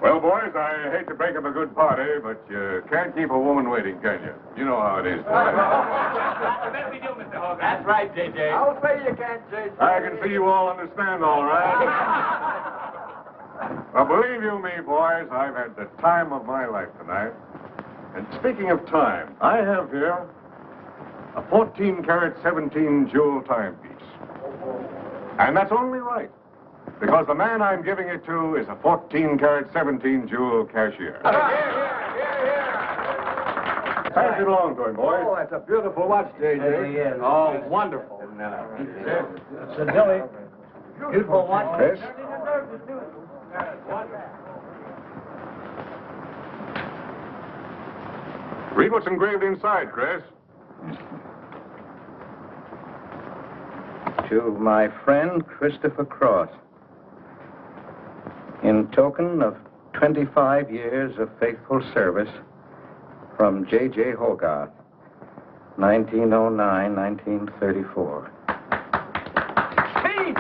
Well, boys, I hate to break up a good party, but you can't keep a woman waiting, can you? You know how it is. That's right, J.J. I'll say you can't, J.J. I can see you all understand, all right. Well, believe you me, boys, I've had the time of my life tonight. And speaking of time, I have here a 14-carat 17-jewel timepiece. And that's only right, because the man I'm giving it to is a 14-carat 17-jewel cashier. Pass it along to him, boys. Oh, that's a beautiful watch, J.J. Oh, wonderful. Sir Dilly. Beautiful watch. Chris? Read what's engraved inside, Chris. To my friend Christopher Cross, in token of 25 years of faithful service, from J.J. Hogarth, 1909-1934. Speed!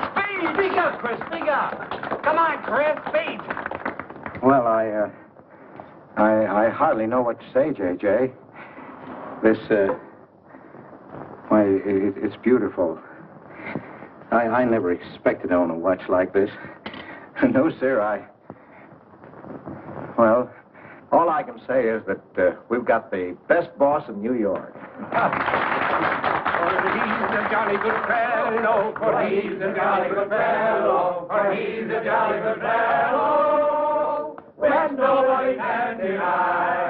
Speak up, Chris, speak up! Come on, Chris, speed! Well, I hardly know what to say, J.J. This, it's beautiful. I never expected to own a watch like this. No, sir, well, all I can say is that we've got the best boss in New York. For he's a jolly good fellow, for he's a jolly good fellow, for he's a jolly good fellow, when nobody can deny.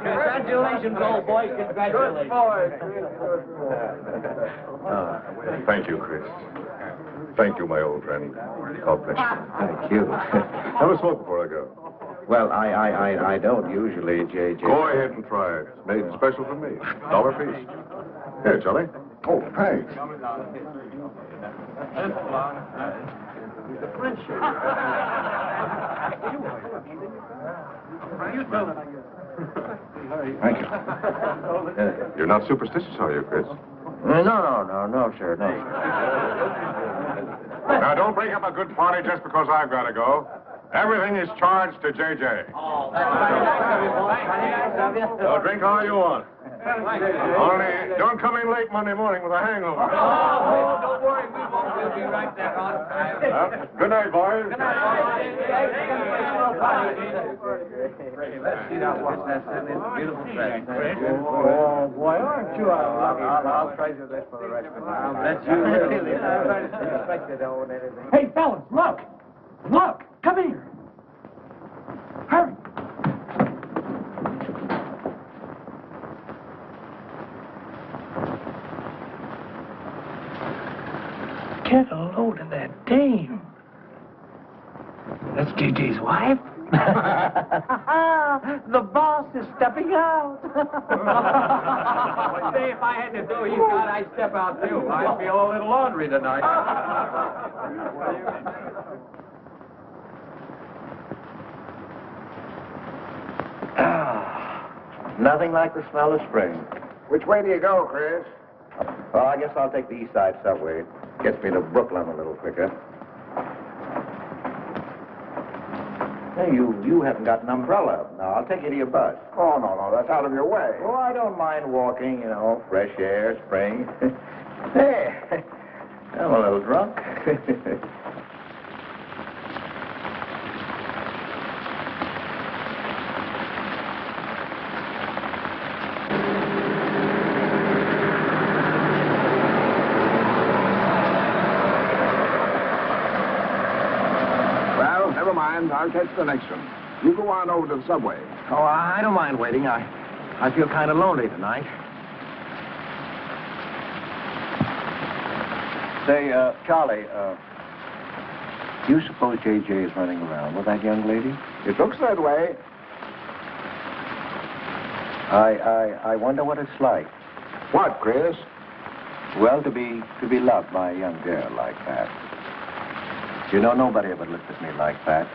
Congratulations, old boy, congratulations. Thank you, Chris. Thank you, my old friend. God bless you. Thank you. Have a smoke before I go. Well, I don't usually, J.J. Go ahead and try it. It's made special for me. $1 piece. Here, Charlie. Oh, thanks. Thank you. You're not superstitious, are you, Chris? No, sir, no. Now, don't break up a good party just because I've got to go. Everything is charged to J.J. Oh, that's nice of you. So drink all you want. Only don't come in late Monday morning with a hangover. Oh, don't worry, we won't. We'll be right there on time. Good night, boys. Good night, let's see that watch. That's a beautiful dress. Oh, boy, aren't you I'll treasure this for the rest of my life. I'll bet you really expected to own anything. Hey, fellas, look! Look! Come here! Hurry! Get a load of that dame. That's JJ's wife? The boss is stepping out. Say, if I had to do he's got, I'd step out too. I feel a little laundry tonight. Nothing like the smell of spring. Which way do you go, Chris? Well, I guess I'll take the East Side subway. Gets me to Brooklyn a little quicker. Hey, you haven't got an umbrella. Now, I'll take you to your bus. Oh, no, that's out of your way. Oh, I don't mind walking, fresh air, spring. Hey, I'm a little drunk. Well, never mind. I'll catch the next one. You go on over to the subway. Oh, I don't mind waiting. I feel kind of lonely tonight. Say, Charlie, do you suppose J.J. is running around with that young lady? It looks that way. I wonder what it's like. What, Chris? Well, to be loved by a young girl like that. You know, nobody ever looked at me like that.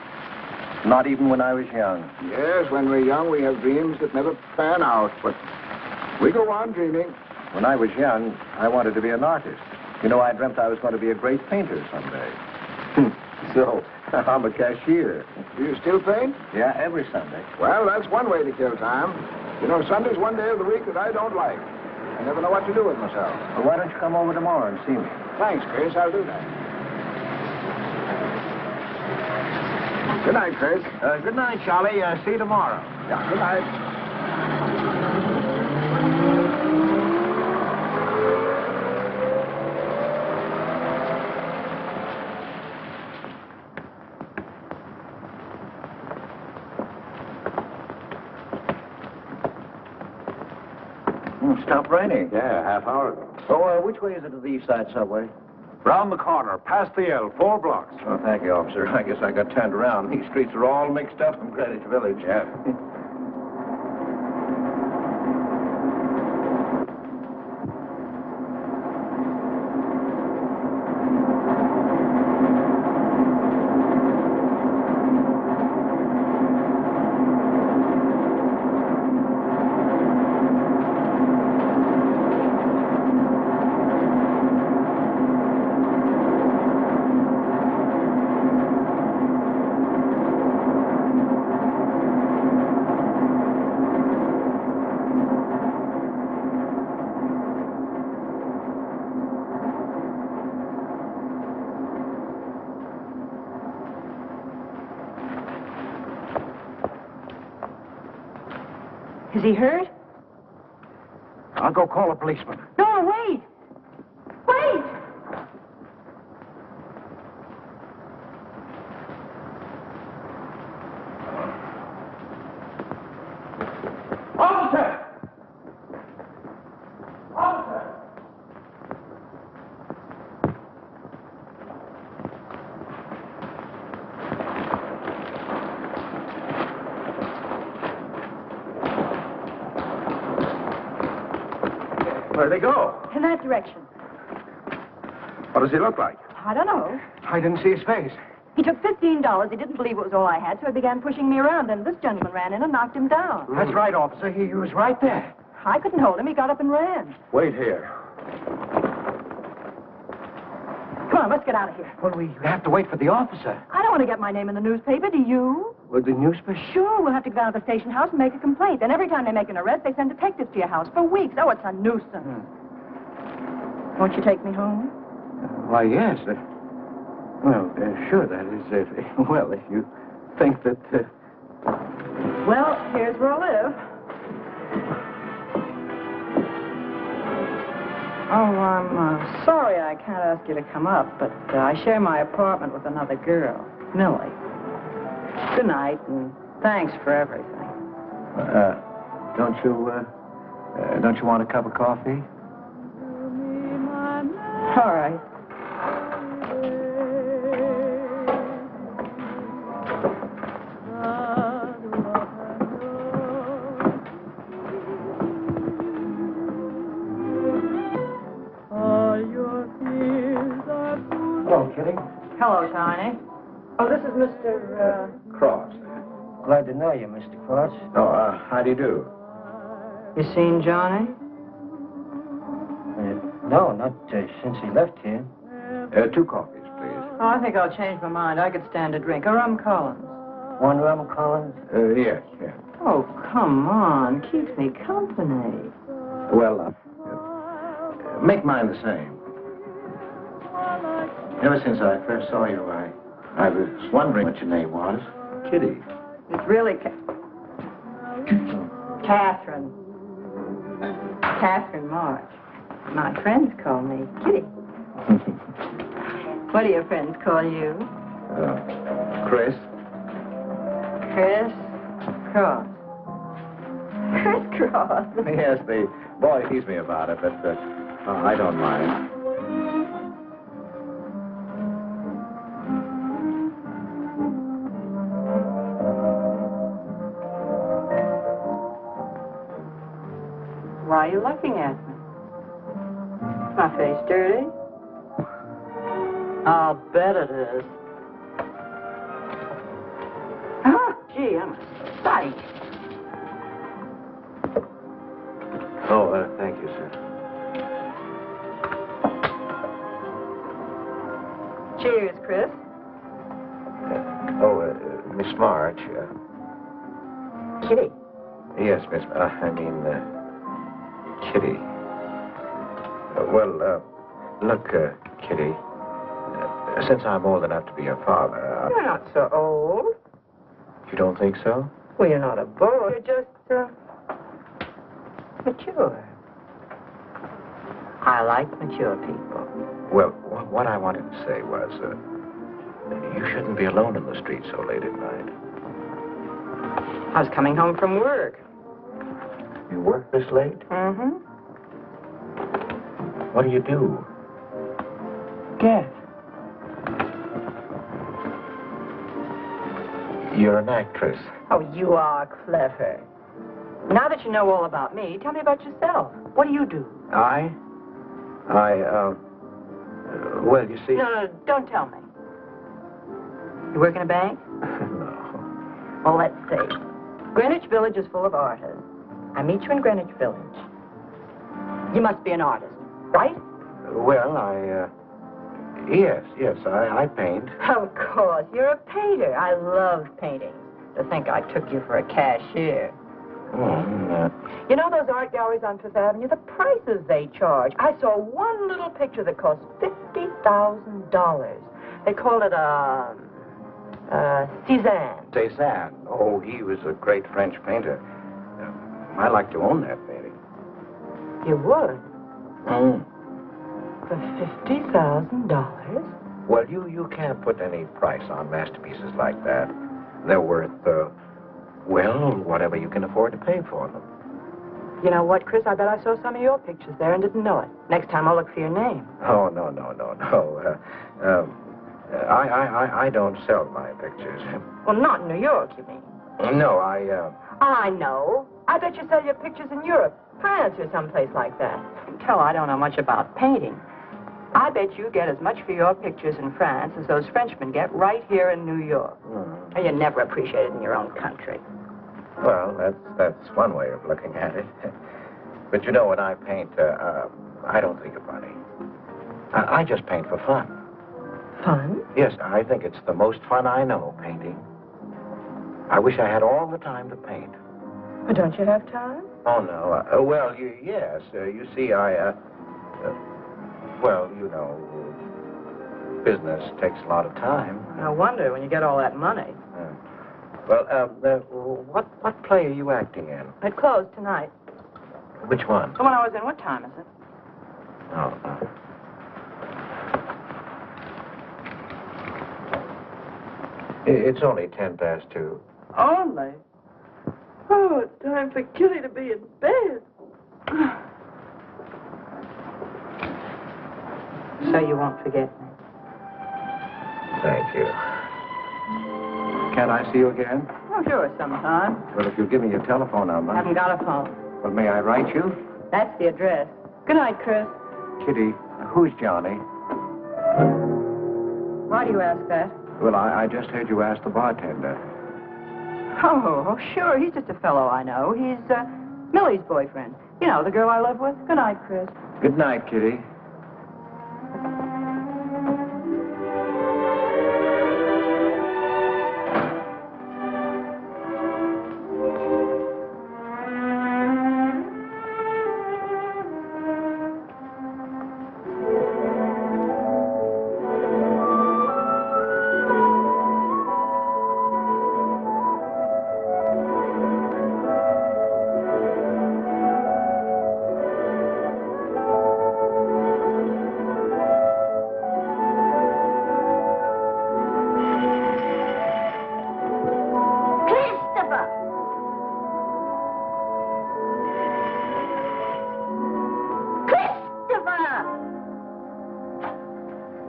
Not even when I was young. Yes, when we're young, we have dreams that never pan out, but we go on dreaming. When I was young, I wanted to be an artist. You know, I dreamt I was going to be a great painter someday. So, I'm a cashier. Do you still paint? Yeah, every Sunday. Well, that's one way to kill time. You know, Sunday's one day of the week that I don't like. I never know what to do with myself. Well, why don't you come over tomorrow and see me? Thanks, Chris. I'll do that. Good night, Chris. Good night, Charlie. See you tomorrow. Yeah, good night. Stopped raining. Yeah, half hour ago. So, which way is it to the East Side Subway? Round the corner, past the L, 4 blocks. Oh, thank you, officer. I guess I got turned around. These streets are all mixed up in Greenwich Village. Yeah. Is he hurt? I'll go call a policeman. No, wait! Wait! Officer! Officer! Where'd they go? In that direction. What does he look like? I don't know. I didn't see his face. He took $15. He didn't believe it was all I had, so he began pushing me around, and this gentleman ran in and knocked him down. That's right, officer. He was right there. I couldn't hold him. He got up and ran. Wait here. Come on, let's get out of here. Well, we have to wait for the officer. I don't want to get my name in the newspaper, do you? With the newspaper? Sure, we'll have to go down to the station house and make a complaint. Then every time they make an arrest, they send detectives to your house for weeks. Oh, it's a nuisance. Won't you take me home? Why, yes. Sure, that is, well, if you think that, Well, here's where I live. Oh, I'm sorry I can't ask you to come up, but I share my apartment with another girl, Millie. Good night, and thanks for everything. Don't you want a cup of coffee? All right. Hello, Kitty. Hello, Tiny. Oh, this is Mr. Cross. glad to know you, Mr. Cross. Oh, how do you do? You seen Johnny? No, not since he left here. 2 coffees, please. Oh, I think I'll change my mind. I could stand a drink. A rum Collins. One rum, Collins? Yes. Oh, come on. Keeps me company. Well, make mine the same. Ever since I first saw you, I was wondering what your name was. Kitty. It's really Catherine. Catherine March. My friends call me Kitty. What do your friends call you? Chris. Chris Cross. Chris Cross. Yes, the boy teased me about it, but I don't mind. Why are you looking at me? Is my face dirty? I'll bet it is. Ah, gee, I'm a sight. Oh, thank you, sir. Cheers, Chris. Miss March. Kitty. Yes, Miss. Kitty. Look, Kitty. Since I'm old enough to be your father, You're not so old. You don't think so? Well, you're not a boy. You're just, mature. I like mature people. Well, what I wanted to say was, you shouldn't be alone in the street so late at night. I was coming home from work. You work this late? Mm-hmm. What do you do? Guess. You're an actress. Oh, you are clever. Now that you know all about me, tell me about yourself. What do you do? Well, you see... No, don't tell me. You work in a bank? No. Well, let's see. Greenwich Village is full of artists. I meet you in Greenwich Village. You must be an artist, right? Well, Yes, I paint. Of course. You're a painter. I love painting. To think I took you for a cashier. You know those art galleries on Fifth Avenue? The prices they charge. I saw one little picture that cost $50,000. They call it Cézanne. Cézanne. Oh, he was a great French painter. I'd like to own that painting. You would? For $50,000? Well, you can't put any price on masterpieces like that. They're worth, whatever you can afford to pay for them. You know what, Chris? I bet I saw some of your pictures there and didn't know it. Next time I'll look for your name. Oh, no. I don't sell my pictures. Well, not in New York, you mean? No, I know. I bet you sell your pictures in Europe, France, or someplace like that. You can tell I don't know much about painting. I bet you get as much for your pictures in France as those Frenchmen get right here in New York. And you're never appreciated in your own country. Well, that's one way of looking at it. But you know, when I paint, I don't think of money. I just paint for fun. Fun? Yes, I think it's the most fun I know, painting. I wish I had all the time to paint. But don't you have time? Oh, no. Yes. You see, business takes a lot of time. No wonder when you get all that money. What play are you acting in? It closed tonight. Which one? The one I was in. What time is it? Oh. It's only 2:10. Only? Oh, it's time for Kitty to be in bed. So you won't forget me? Thank you. Can't I see you again? Oh, sure, sometime. Well, if you'll give me your telephone number. I haven't got a phone. Well, may I write you? That's the address. Good night, Chris. Kitty, who's Johnny? Why do you ask that? Well, I just heard you ask the bartender. Oh, sure. He's just a fellow I know. He's Millie's boyfriend. You know, the girl I live with. Good night, Chris. Good night, Kitty.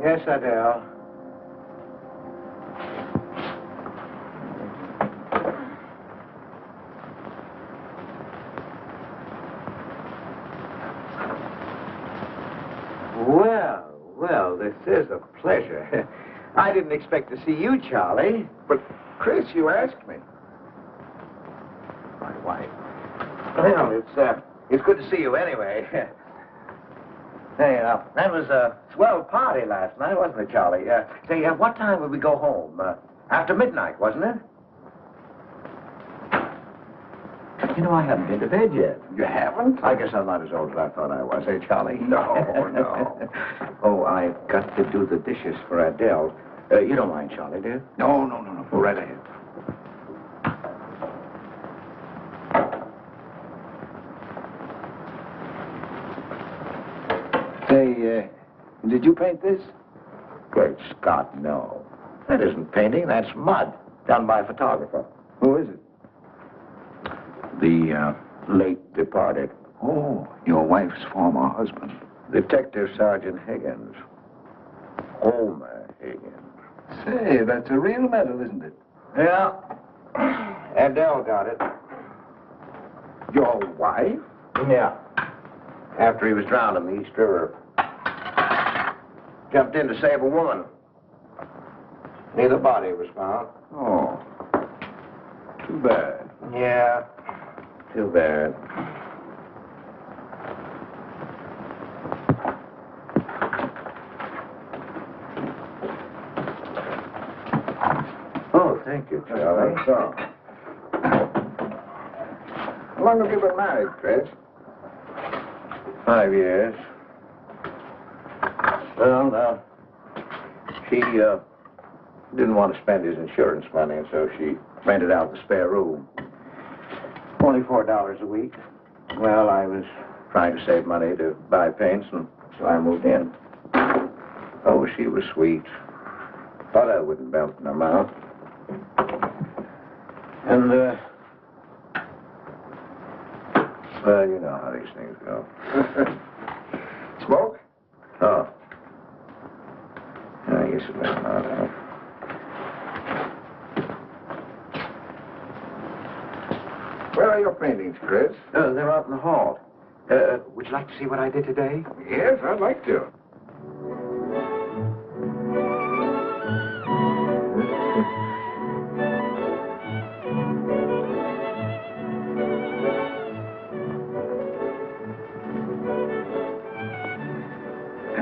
Yes, Adele. Well, this is a pleasure. I didn't expect to see you, Charlie. But, Chris, you asked me. My wife. Well, it's good to see you anyway. Hey, that was a swell party last night, wasn't it, Charlie? Say, what time would we go home? After midnight, wasn't it? You know, I haven't been to bed yet. You haven't? I guess I'm not as old as I thought I was, eh, Charlie? No, no. Oh, I've got to do the dishes for Adele. You don't mind, Charlie, do you? No. Go right ahead. Say, did you paint this? Great Scott, no. That isn't painting, that's mud. Done by a photographer. Who is it? The late departed Oh, your wife's former husband. Detective Sergeant Higgins. Homer Higgins. Say, that's a real medal, isn't it? Yeah. Adele got it. Your wife? Yeah. After he was drowned in the East River. Jumped in to save a woman. Neither body was found. Oh. Too bad. Yeah. Too bad. Oh, thank you, Charlie. So. How long have you been married, Chris? 5 years. Well, she didn't want to spend his insurance money, and so she rented out the spare room. Only $4 a week. Well, I was trying to save money to buy paints, and so I moved in. Oh, she was sweet. Thought I wouldn't melt in her mouth. And, well, you know how these things go. Smoke? Oh. I guess it doesn't matter. Where are your paintings, Chris? They're out in the hall. Would you like to see what I did today? Yes, I'd like to.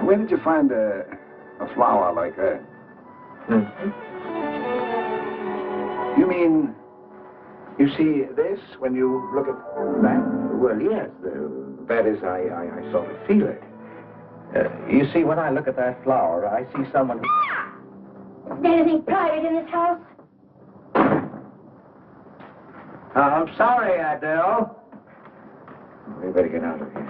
Where did you find a flower like that? You mean, you see this when you look at that? Well, yes. That is, I sort of feel it. You see, when I look at that flower, I see someone who... Is there anything private in this house? I'm sorry, Adele. We better get out of here.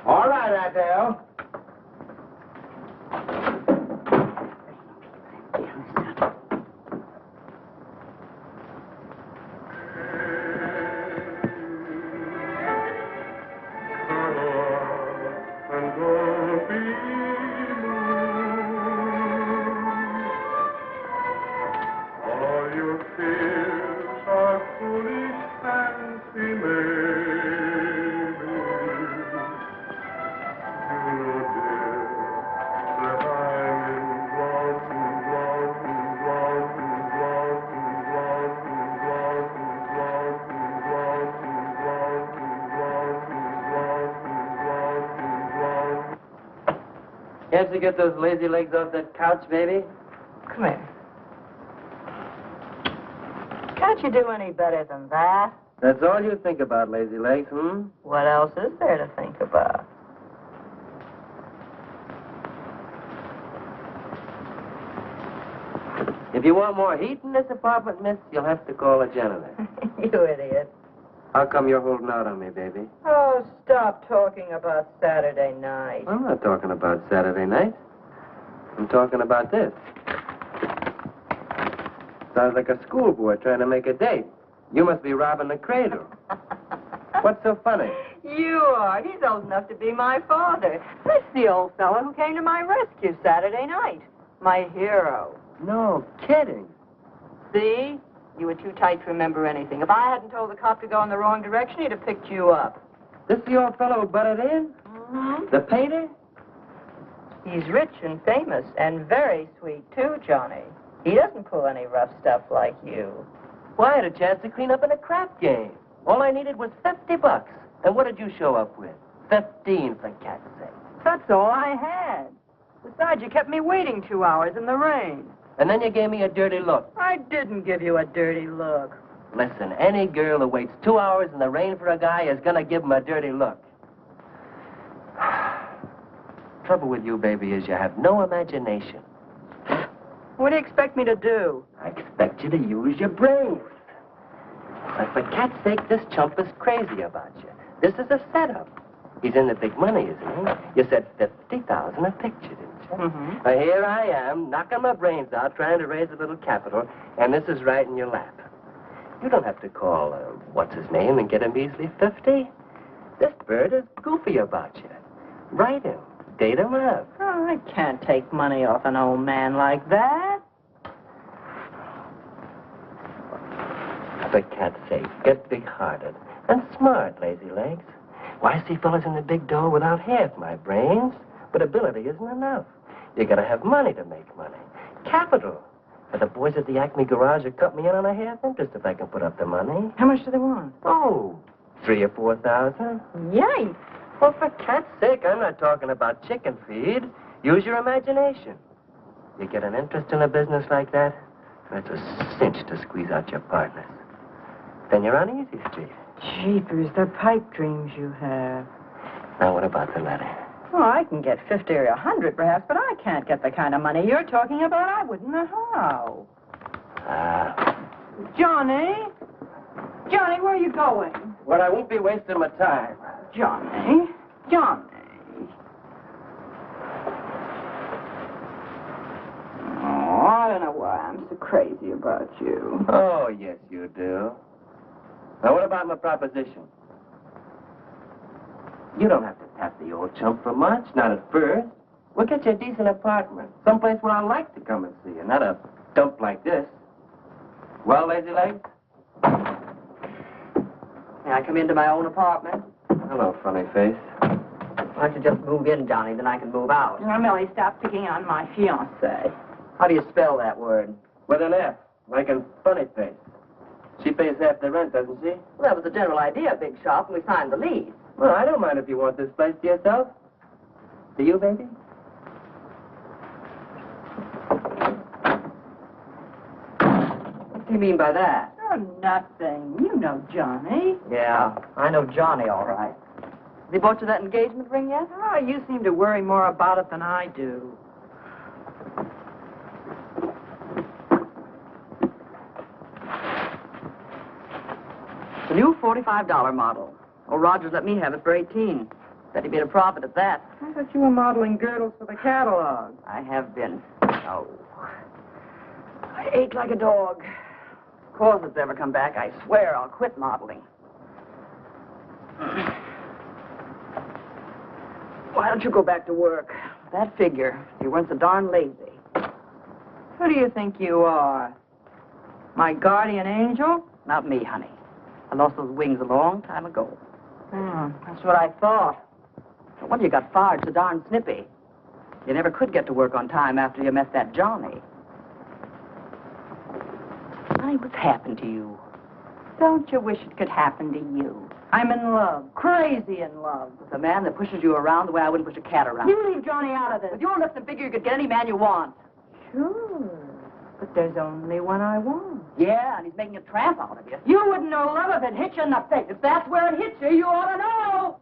All right, Adele. Can't you get those lazy legs off that couch, baby? Come here. Can't you do any better than that? That's all you think about, lazy legs, hmm? What else is there to think about? If you want more heat in this apartment, miss, you'll have to call a janitor. You idiot. How come you're holding out on me, baby? Oh, stop talking about Saturday night. I'm not talking about Saturday night. I'm talking about this. Sounds like a schoolboy trying to make a date. You must be robbing the cradle. What's so funny? You are. He's old enough to be my father. That's the old fellow who came to my rescue Saturday night. My hero. No kidding. See? You were too tight to remember anything. If I hadn't told the cop to go in the wrong direction, he'd have picked you up. This the old fellow who butted in? Mm-hmm. The painter? He's rich and famous and very sweet, too, Johnny. He doesn't pull any rough stuff like you. Well, I had a chance to clean up in a crap game. All I needed was $50. And what did you show up with? 15, for cat's sake. That's all I had. Besides, you kept me waiting 2 hours in the rain. And then you gave me a dirty look. I didn't give you a dirty look. Listen, any girl who waits 2 hours in the rain for a guy is gonna give him a dirty look. Trouble with you, baby, is you have no imagination. What do you expect me to do? I expect you to use your brains. But for cat's sake, this chump is crazy about you. This is a setup. He's in the big money, isn't he? You said 50,000 a picture, didn't you? Mm-hmm. Now, here I am, knocking my brains out, trying to raise a little capital, and this is right in your lap. You don't have to call, what's his name, and get a measly 50. This bird is goofy about you. Write him. Date him up. Oh, I can't take money off an old man like that. For cat's sake, get big-hearted and smart, lazy legs. Why, I see fellas in the big door without half my brains, but ability isn't enough. You gotta have money to make money. Capital. But the boys at the Acme garage will cut me in on a half interest if I can put up the money. How much do they want? Oh, 3,000 or 4,000. Yikes. Well, for cat's sake, I'm not talking about chicken feed. Use your imagination. You get an interest in a business like that, that's a cinch to squeeze out your partners. Then you're on easy street. Jeepers, the pipe dreams you have. Now, what about the letter? Oh, I can get 50 or 100 perhaps, but I can't get the kind of money you're talking about. I wouldn't know how. Johnny? Johnny, where are you going? Well, I won't be wasting my time. Johnny? Johnny? Oh, I don't know why I'm so crazy about you. Oh, yes, you do. Now, what about my proposition? You don't have to tap the old chump for much, not at first. We'll get you a decent apartment, someplace where I like to come and see you, not a dump like this. Well, lazy legs? May I come into my own apartment? Hello, funny face. Why don't you just move in, Johnny, then I can move out. Now, Millie, stop picking on my fiancée. How do you spell that word? With an F, like in funny face. She pays half the rent, doesn't she? Well, that was the general idea, Big Shop, when we signed the lease. Well, I don't mind if you want this place to yourself. Do you, baby? What do you mean by that? Oh, nothing. You know Johnny. Yeah, I know Johnny, all right. Has he bought you that engagement ring yet? Oh, you seem to worry more about it than I do. It's a new $45 model. Oh, Rogers let me have it for $18. Said he made a profit at that. I thought you were modeling girdles for the catalog. I have been. Oh. I ate like a dog. If corsets ever come back, I swear I'll quit modeling. Why don't you go back to work? That figure, you weren't so darn lazy. Who do you think you are? My guardian angel? Not me, honey. I lost those wings a long time ago. That's what I thought. No wonder you got fired so darn snippy. You never could get to work on time after you met that Johnny. Honey, what's happened to you? Don't you wish it could happen to you? I'm in love, crazy in love. With a man that pushes you around the way I wouldn't push a cat around. You leave Johnny out of this. With your looks and figure, you could get any man you want. Sure, but there's only one I want. Yeah, and he's making a tramp out of you. You wouldn't know love if it hit you in the face. If that's where it hits you, you ought to know.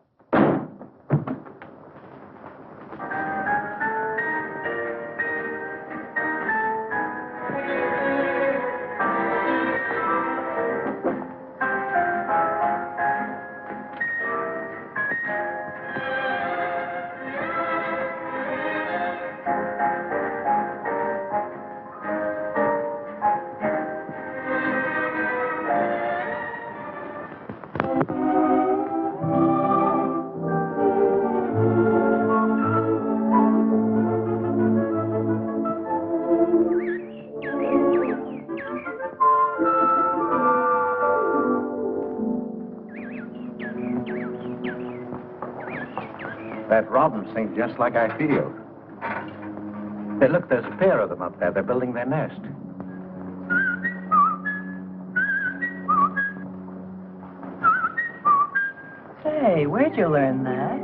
That robin sings just like I feel. Hey, look, there's a pair of them up there. They're building their nest. Say, where'd you learn that?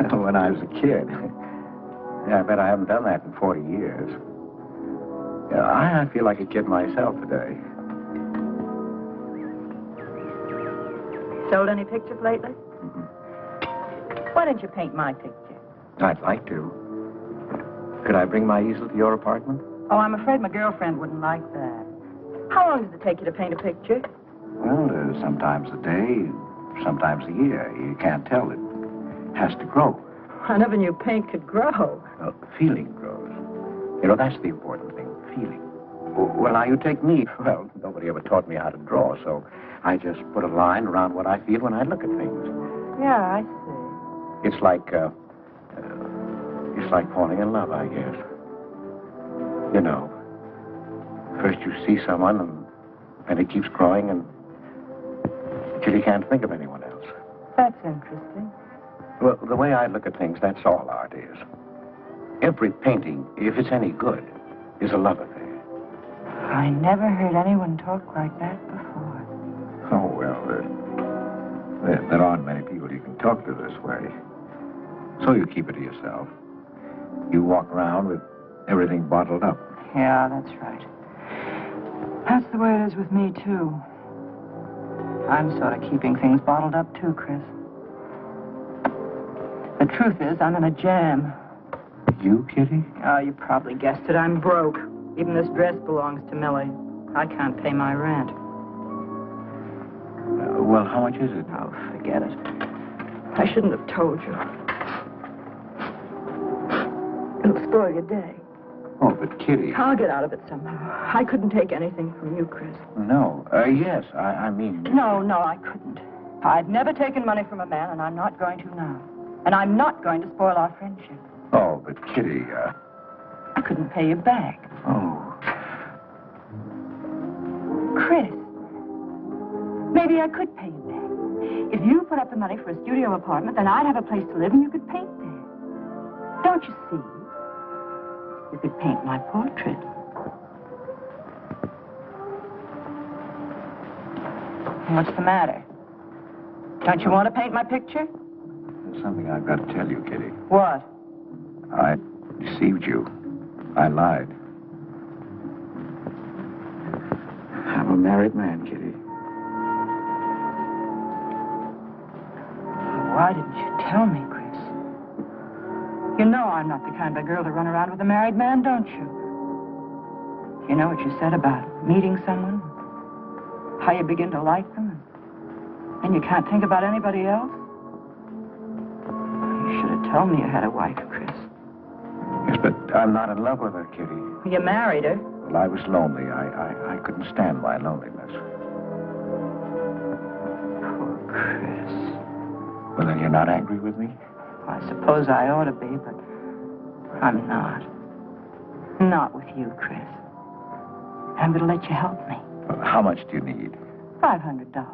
Oh, when I was a kid. Yeah, I bet I haven't done that in 40 years. Yeah, I feel like a kid myself today. Sold any pictures lately? Why don't you paint my picture? I'd like to. Could I bring my easel to your apartment? Oh, I'm afraid my girlfriend wouldn't like that. How long does it take you to paint a picture? Well, sometimes a day, sometimes a year. You can't tell. It has to grow. I never knew paint could grow. Well, feeling grows. You know, that's the important thing, feeling. Well, now, you take me. Well, nobody ever taught me how to draw, so I just put a line around what I feel when I look at things. Yeah, I see. It's like falling in love, I guess. You know, first you see someone, and it keeps growing until you can't think of anyone else. That's interesting. Well, the way I look at things, that's all art is. Every painting, if it's any good, is a love affair. I never heard anyone talk like that before. Oh, well, there aren't many people you can talk to this way. So you keep it to yourself. You walk around with everything bottled up. Yeah, that's right. That's the way it is with me, too. I'm sort of keeping things bottled up, too, Chris. The truth is, I'm in a jam. You, Kitty? Oh, you probably guessed it. I'm broke. Even this dress belongs to Millie. I can't pay my rent. Well, how much is it? Oh, forget it. I shouldn't have told you. It'll spoil your day. Oh, but Kitty... I'll get out of it somehow. I couldn't take anything from you, Chris. No. Yes, I mean... No, I couldn't. I've never taken money from a man, and I'm not going to now. And I'm not going to spoil our friendship. Oh, but Kitty, I couldn't pay you back. Oh. Chris, maybe I could pay you back. If you put up the money for a studio apartment, then I'd have a place to live and you could paint there. Don't you see? You could paint my portrait. What's the matter? Don't you want to paint my picture? There's something I've got to tell you, Kitty. What? I deceived you. I lied. I'm a married man, Kitty. Why didn't you tell me, Chris? You know I'm not the kind of girl to run around with a married man, don't you? You know what you said about meeting someone? How you begin to like them? And you can't think about anybody else? You should have told me you had a wife, Chris. Yes, but I'm not in love with her, Kitty. You married her? Well, I was lonely. I couldn't stand my loneliness. Poor Chris. Well, then you're not angry with me? I suppose I ought to be, but I'm not. Not with you, Chris. I'm going to let you help me. Well, how much do you need? $500.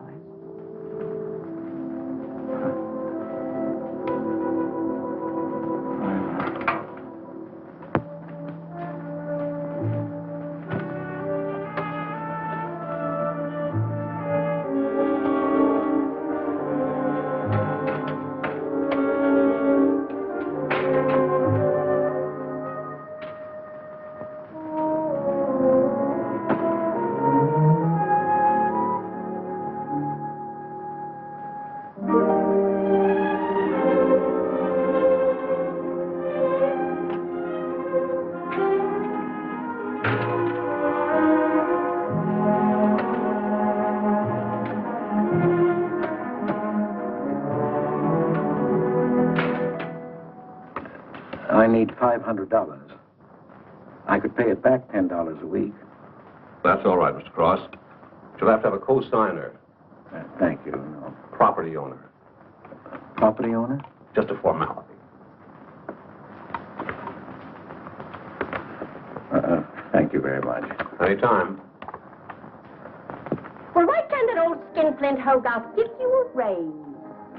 I need $500. I could pay it back $10 a week. That's all right, Mr. Cross. You'll have to have a co-signer. Thank you. No. Property owner. Property owner? Just a formality. Thank you very much. Anytime. Well, why can't an old skinflint Hogarth give you a raise?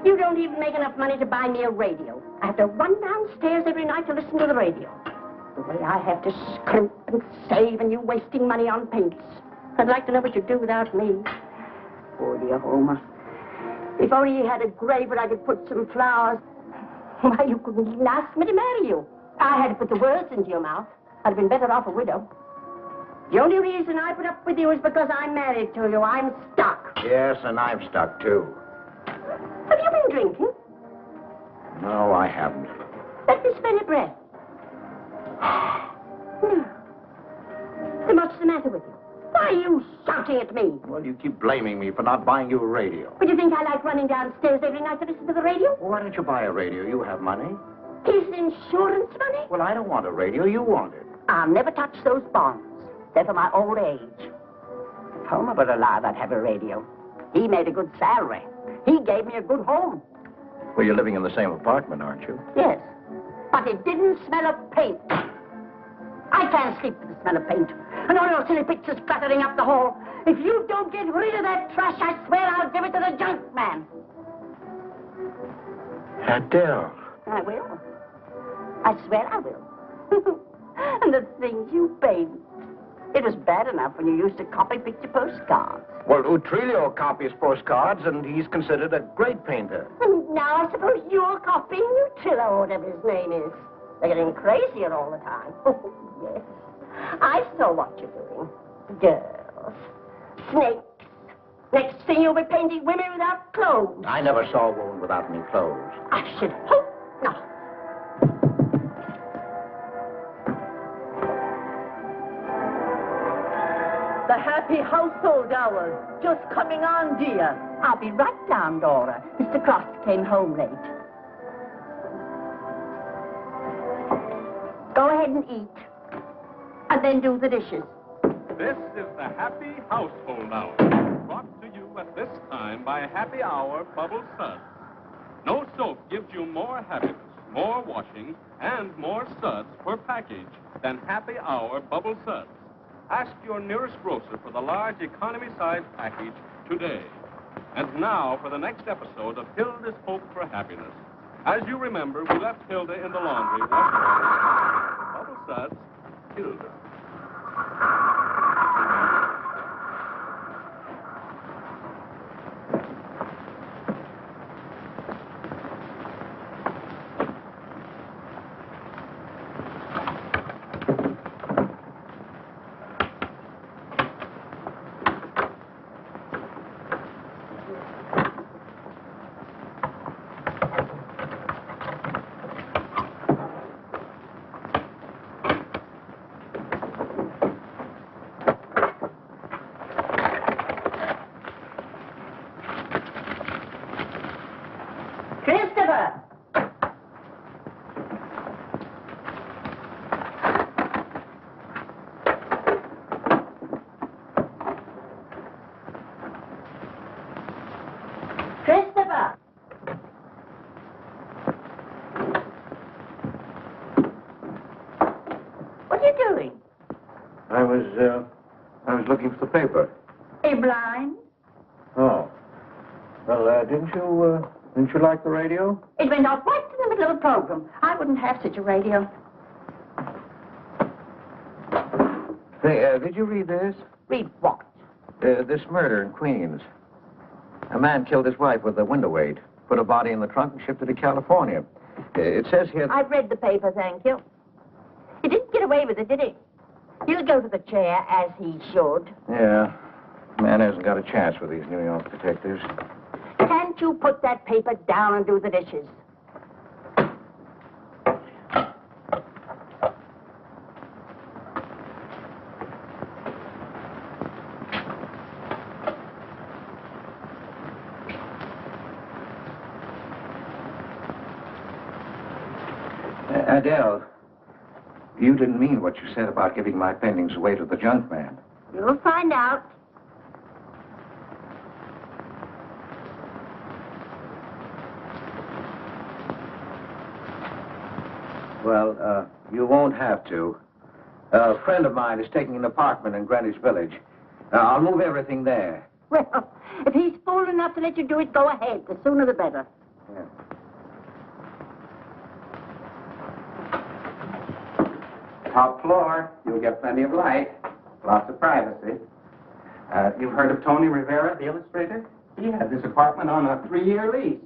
You don't even make enough money to buy me a radio. I have to run downstairs every night to listen to the radio. The way I have to scrimp and save and you wasting money on paints. I'd like to know what you'd do without me. Oh, dear Homer. If only you had a grave where I could put some flowers. Why, you couldn't even ask me to marry you. I had to put the words into your mouth. I'd have been better off a widow. The only reason I put up with you is because I'm married to you. I'm stuck. Yes, and I'm stuck, too. Have you been drinking? No, I haven't. Let me smell your breath. No. So what's the matter with you? Why are you shouting at me? Well, you keep blaming me for not buying you a radio. But you think I like running downstairs every night to listen to the radio? Well, why don't you buy a radio? You have money. His insurance money? Well, I don't want a radio. You want it. I'll never touch those bonds. They're for my old age. If Homer were alive, I'd have a radio. He made a good salary. He gave me a good home. Well, you're living in the same apartment, aren't you? Yes, but it didn't smell of paint. I can't sleep with the smell of paint. And all your silly pictures cluttering up the hall. If you don't get rid of that trash, I swear I'll give it to the junk man. Adele. I will. I swear I will. And the things you paint. It was bad enough when you used to copy picture postcards. Well, Utrillo copies postcards, and he's considered a great painter. And now I suppose you're copying Utrillo, or whatever his name is. They're getting crazier all the time. Oh, yes. I saw what you're doing. Girls. Snakes. Next thing you'll be painting women without clothes. I never saw a woman without any clothes. I should hope not. The happy household hours. Just coming on, dear. I'll be right down, Dora. Mr. Cross came home late. Go ahead and eat. And then do the dishes. This is the Happy Household Hour, brought to you at this time by Happy Hour Bubble Suds. No soap gives you more happiness, more washing, and more suds per package than Happy Hour Bubble Suds. Ask your nearest grocer for the large economy-sized package today. And now for the next episode of Hilda's Hope for Happiness. As you remember, we left Hilda in the laundry. Bubble Suds, Hilda. Christopher! Christopher! What are you doing? I was looking for the paper. Are you blind? Oh. Well, didn't you like the radio? It went off right in the middle of a program. I wouldn't have such a radio. Hey, did you read this? Read what? This murder in Queens. A man killed his wife with a window weight, put her body in the trunk and shipped her to California. It says here... I've read the paper, thank you. He didn't get away with it, did he? He'll go to the chair, as he should. Yeah. Man hasn't got a chance with these New York detectives. Can't you put that paper down and do the dishes? Adele, you didn't mean what you said about giving my paintings away to the junk man. You'll find out. Well, you won't have to. A friend of mine is taking an apartment in Greenwich Village. I'll move everything there. Well, if he's fool enough to let you do it, go ahead. The sooner the better. Yeah. Top floor. You'll get plenty of light. Lots of privacy. You've heard of Tony Rivera, the illustrator? He had this apartment on a 3-year lease.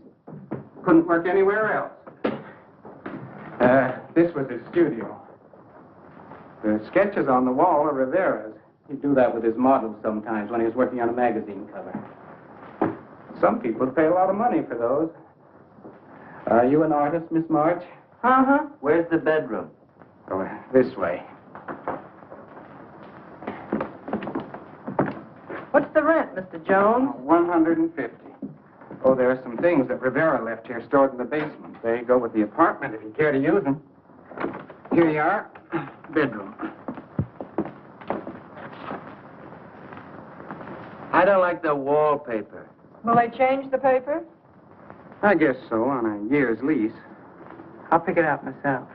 Couldn't work anywhere else. This was his studio. The sketches on the wall are Rivera's. He'd do that with his models sometimes when he was working on a magazine cover. Some people pay a lot of money for those. Are you an artist, Miss March? Uh-huh. Where's the bedroom? Oh, this way. What's the rent, Mr. Jones? 150. Oh, there are some things that Rivera left here stored in the basement. They go with the apartment if you care to use them. Here you are. Bedroom. I don't like the wallpaper. Will they change the paper? I guess so, on a year's lease. I'll pick it out myself.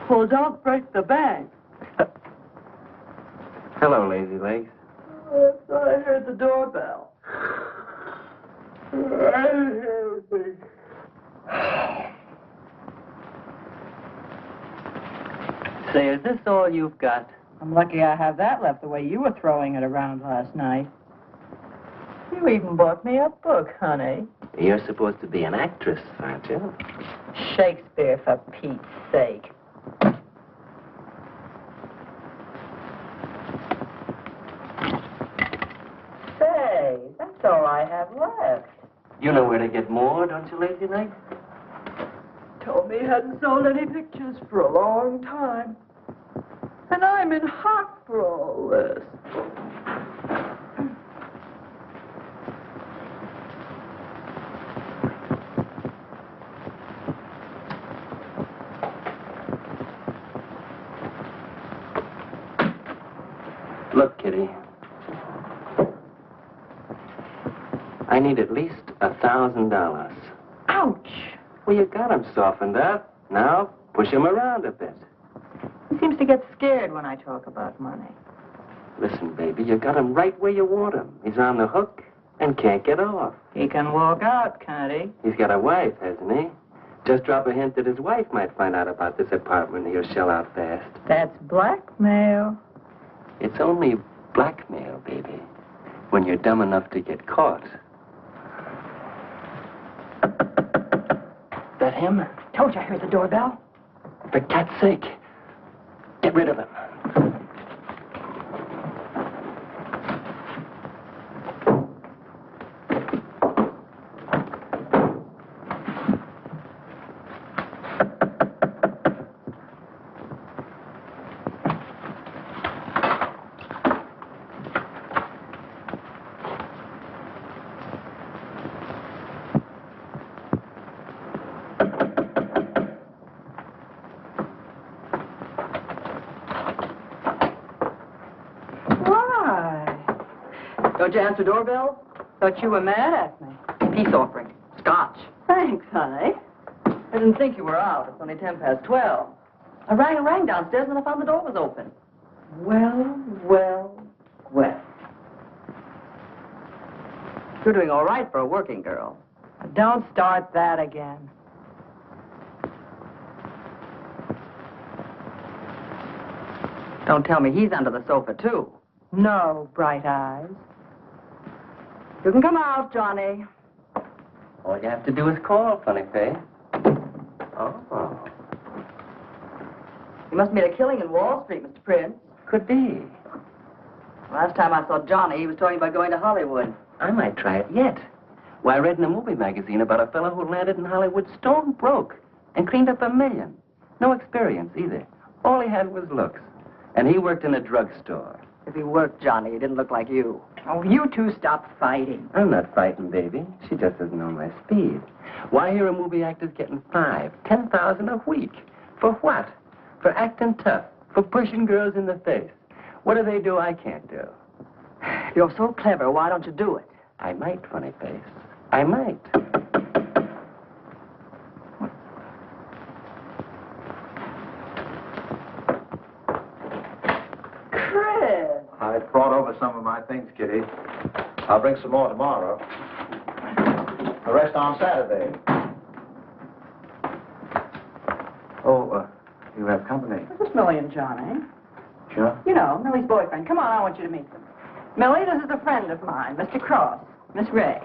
Well, don't break the bank. Hello, Lazy Legs. I thought I heard the doorbell. I didn't hear anything. Say, is this all you've got? I'm lucky I have that left the way you were throwing it around last night. You even bought me a book, honey. You're supposed to be an actress, aren't you? Shakespeare, for Pete's sake. Say, that's all I have left. You know where to get more, don't you, Lazy Legs? Told me he hadn't sold any pictures for a long time. And I'm in hock for all this. Look, Kitty. I need at least $1,000. Ouch! Well, you got him softened up. Now, push him around a bit. He seems to get scared when I talk about money. Listen, baby, you got him right where you want him. He's on the hook and can't get off. He can walk out, can't he? He's got a wife, hasn't he? Just drop a hint that his wife might find out about this apartment and he'll shell out fast. That's blackmail. It's only blackmail, baby, when you're dumb enough to get caught. That him? Told you I heard the doorbell. For cat's sake, get rid of him. Don't you answer doorbells? Thought you were mad at me. Peace offering. Scotch. Thanks, honey. I didn't think you were out. It's only 12:10. I rang downstairs and I found the door was open. Well. You're doing all right for a working girl. Don't start that again. Don't tell me he's under the sofa, too. No, Bright Eyes. You can come out, Johnny. All you have to do is call, funny face. Oh. You must have made a killing in Wall Street, Mr. Prince. Could be. Last time I saw Johnny, he was talking about going to Hollywood. I might try it yet. Why, I read in a movie magazine about a fellow who landed in Hollywood stone broke and cleaned up $1 million. No experience either. All he had was looks. And he worked in a drugstore. If he worked Johnny, he didn't look like you. Oh, you two stop fighting. I'm not fighting, baby. She just doesn't know my speed. Why here are movie actors getting $5,000, $10,000 a week? For what? For acting tough. For pushing girls in the face. What do they do I can't do? You're so clever. Why don't you do it? I might, funny face. I might. Chris! I brought over some of my things, Kitty. I'll bring some more tomorrow. The rest on Saturday. Oh, you have company. This is Millie and Johnny. Sure. You know, Millie's boyfriend. Come on, I want you to meet them. Millie, this is a friend of mine, Mr. Cross. Miss Ray.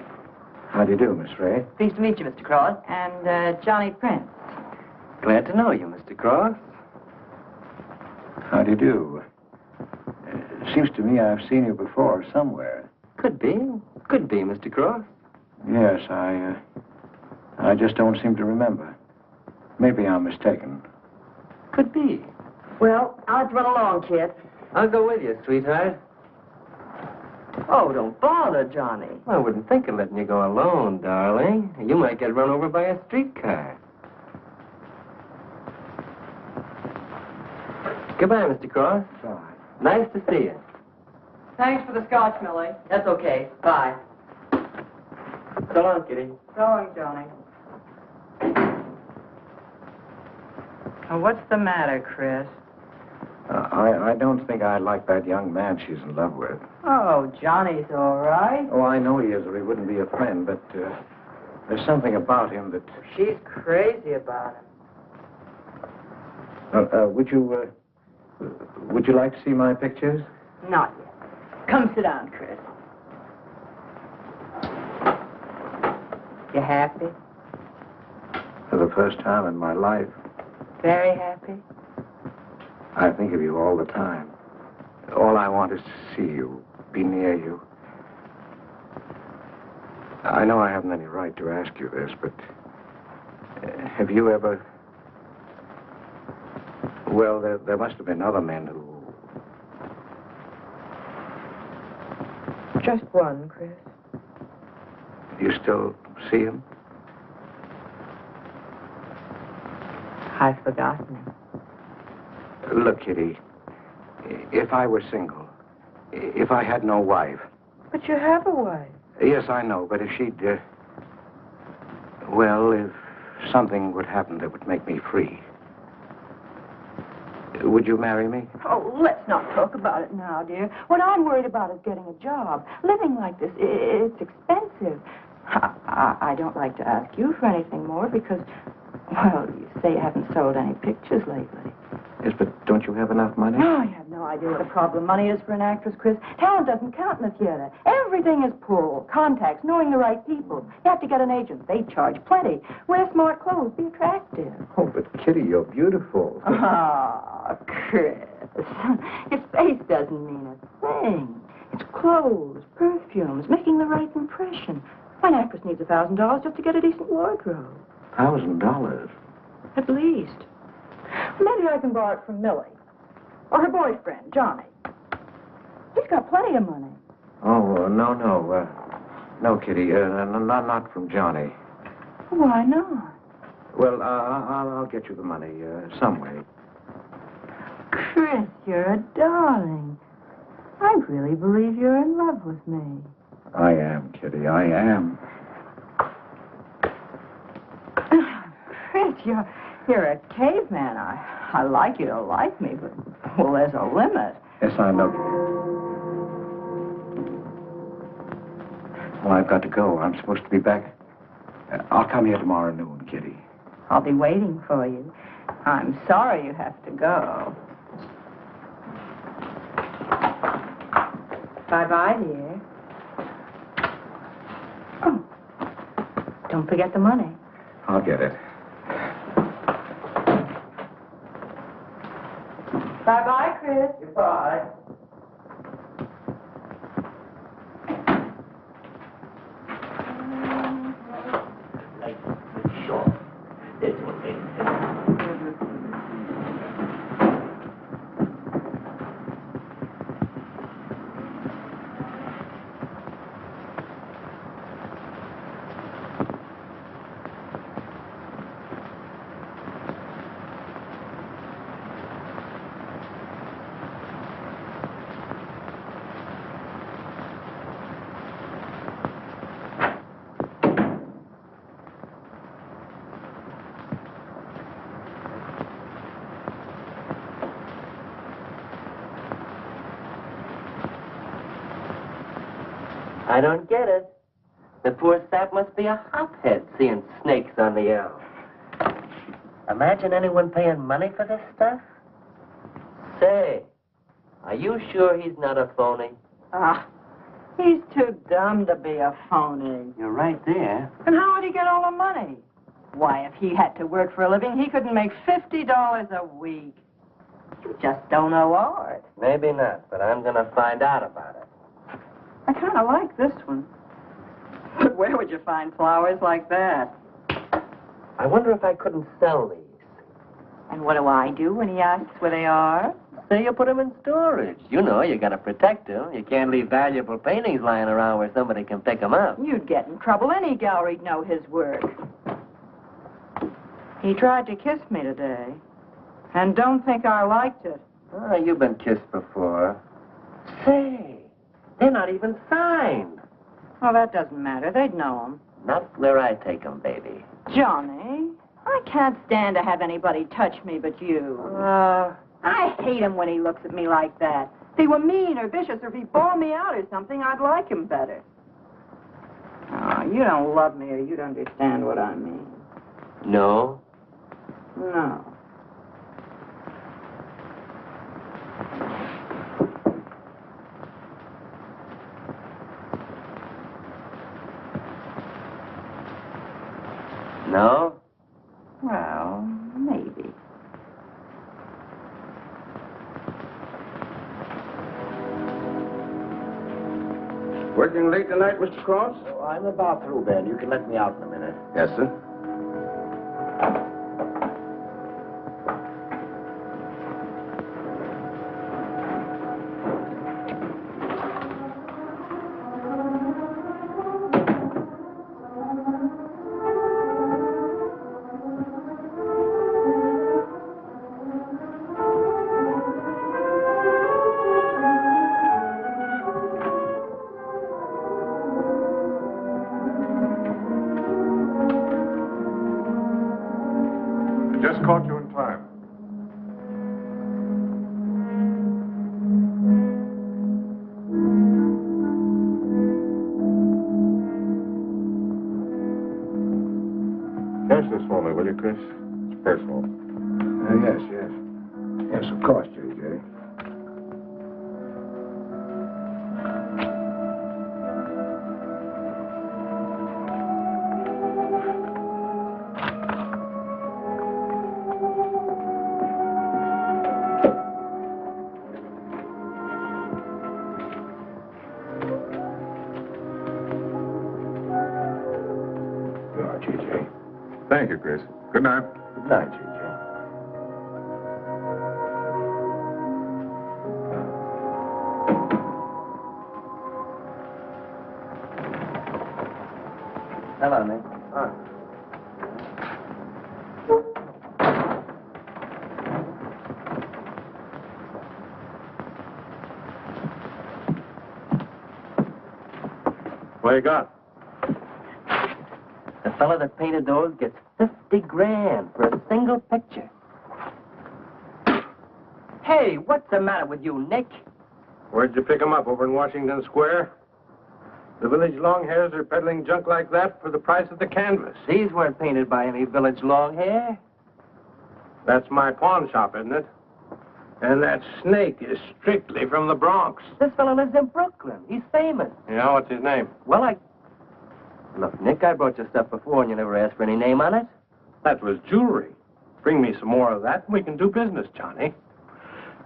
How do you do, Miss Ray? Pleased to meet you, Mr. Cross. And Johnny Prince. Glad to know you, Mr. Cross. How do you do? Seems to me I've seen you before somewhere. Could be. Could be, Mr. Cross. Yes, I just don't seem to remember. Maybe I'm mistaken. Could be. Well, I'll have to run along, kid. I'll go with you, sweetheart. Oh, don't bother, Johnny. I wouldn't think of letting you go alone, darling. You might get run over by a streetcar. Goodbye, Mr. Cross. Bye. Nice to see you. Thanks for the scotch, Millie. That's okay. Bye. So long, Kitty. So long, Johnny. Now, what's the matter, Chris? I don't think I like that young man she's in love with. Oh, Johnny's all right. Oh, I know he is, or he wouldn't be a friend, but there's something about him that... She's crazy about him. Would you like to see my pictures? Not yet. Come sit down, Chris. You happy? For the first time in my life, Very happy? I think of you all the time. All I want is to see you, be near you. I know I haven't any right to ask you this, but have you ever... Well, there must have been other men who... Just one, Chris. You still see him? I've forgotten him. Look, Kitty, if I were single, if I had no wife... But you have a wife. Yes, I know, but if she'd... well, if something would happen that would make me free... Would you marry me? Oh, let's not talk about it now, dear. What I'm worried about is getting a job. Living like this, it's expensive. I don't like to ask you for anything more because, well, you say you haven't sold any pictures lately. Yes, but don't you have enough money? No, you have no idea what a problem money is for an actress, Chris. Talent doesn't count in the theater. Everything is pull, contacts, knowing the right people. You have to get an agent. They charge plenty. Wear smart clothes. Be attractive. Oh, but Kitty, you're beautiful. Ah, Chris. Your face doesn't mean a thing. It's clothes, perfumes, making the right impression. An actress needs $1,000 just to get a decent wardrobe. $1,000? At least. Maybe I can borrow it from Millie. Or her boyfriend, Johnny. He's got plenty of money. Oh, no. No, Kitty, not from Johnny. Why not? Well, I'll get you the money some way. Chris, you're a darling. I really believe you're in love with me. I am, Kitty, I am. Chris, you're a caveman. I like you to like me, but, well, there's a limit. Yes, I know. Well, I've got to go. I'm supposed to be back. I'll come here tomorrow noon, Kitty. I'll be waiting for you. I'm sorry you have to go. Bye-bye, dear. Oh, don't forget the money. I'll get it. Bye-bye, Chris. Goodbye. I don't get it. The poor sap must be a hophead seeing snakes on the L. Imagine anyone paying money for this stuff? Say, are you sure he's not a phony? Ah, he's too dumb to be a phony. You're right there. And how would he get all the money? Why, if he had to work for a living, he couldn't make $50 a week. You just don't know art. Maybe not, but I'm going to find out about it. I kind of like this one. But where would you find flowers like that? I wonder if I couldn't sell these. And what do I do when he asks where they are? Say you put them in storage. You know, you got to protect them. You can't leave valuable paintings lying around where somebody can pick them up. You'd get in trouble. Any gallery'd know his work. He tried to kiss me today. And don't think I liked it. Oh, you've been kissed before. Say, they're not even signed. Oh, that doesn't matter. They'd know them. Not where I take them, baby. Johnny, I can't stand to have anybody touch me but you. I hate him when he looks at me like that. If he were mean or vicious or if he bawled me out or something, I'd like him better. Oh, you don't love me or you'd understand what I mean. No? No. No? Well, maybe. Working late tonight, Mr. Cross? Oh, I'm about through, Ben. You can let me out in a minute. Yes, sir. Just caught you in time. Cash this for me, will you, Chris? It's personal. Yes, yes. Yes, of course, J.J. J.J. Thank you, Chris. Good night. Good night, J.J. Hello, Nick. What you got? The fella that painted those gets $50,000 for a single picture. Hey, what's the matter with you, Nick? Where'd you pick 'em up? Over in Washington Square? The village longhairs are peddling junk like that for the price of the canvas. These weren't painted by any village long hair. That's my pawn shop, isn't it? And that snake is strictly from the Bronx. This fella lives in Brooklyn. He's famous. Yeah, what's his name? Well, Look, Nick, I brought you stuff before and you never asked for any name on it. That was jewelry. Bring me some more of that and we can do business, Johnny.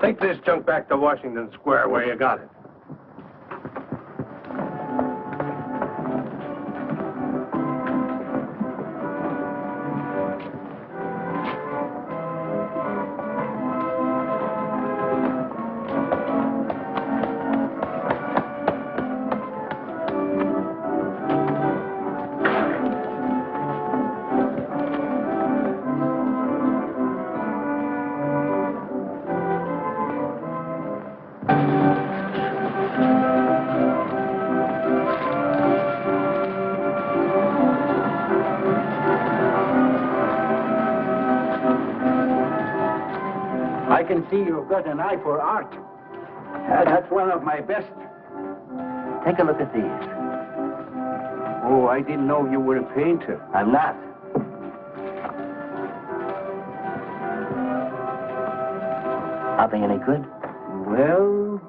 Take this junk back to Washington Square where you got it. I can see you've got an eye for art. That's one of my best. Take a look at these. Oh, I didn't know you were a painter. I'm not. Are they any good? Well,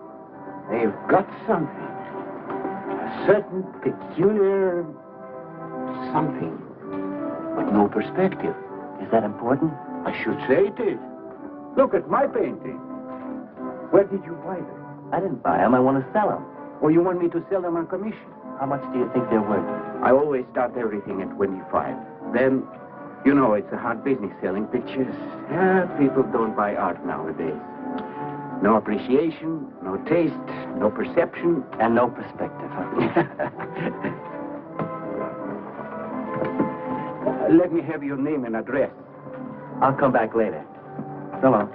they've got something. A certain peculiar something. But no perspective. Is that important? I should say it is. Look at my painting. Where did you buy them? I didn't buy them. I want to sell them. Or you want me to sell them on commission? How much do you think they're worth? I always start everything at 25. Then, you know, it's a hard business selling pictures. People don't buy art nowadays. No appreciation, no taste, no perception. And no perspective, huh? Let me have your name and address. I'll come back later. So long.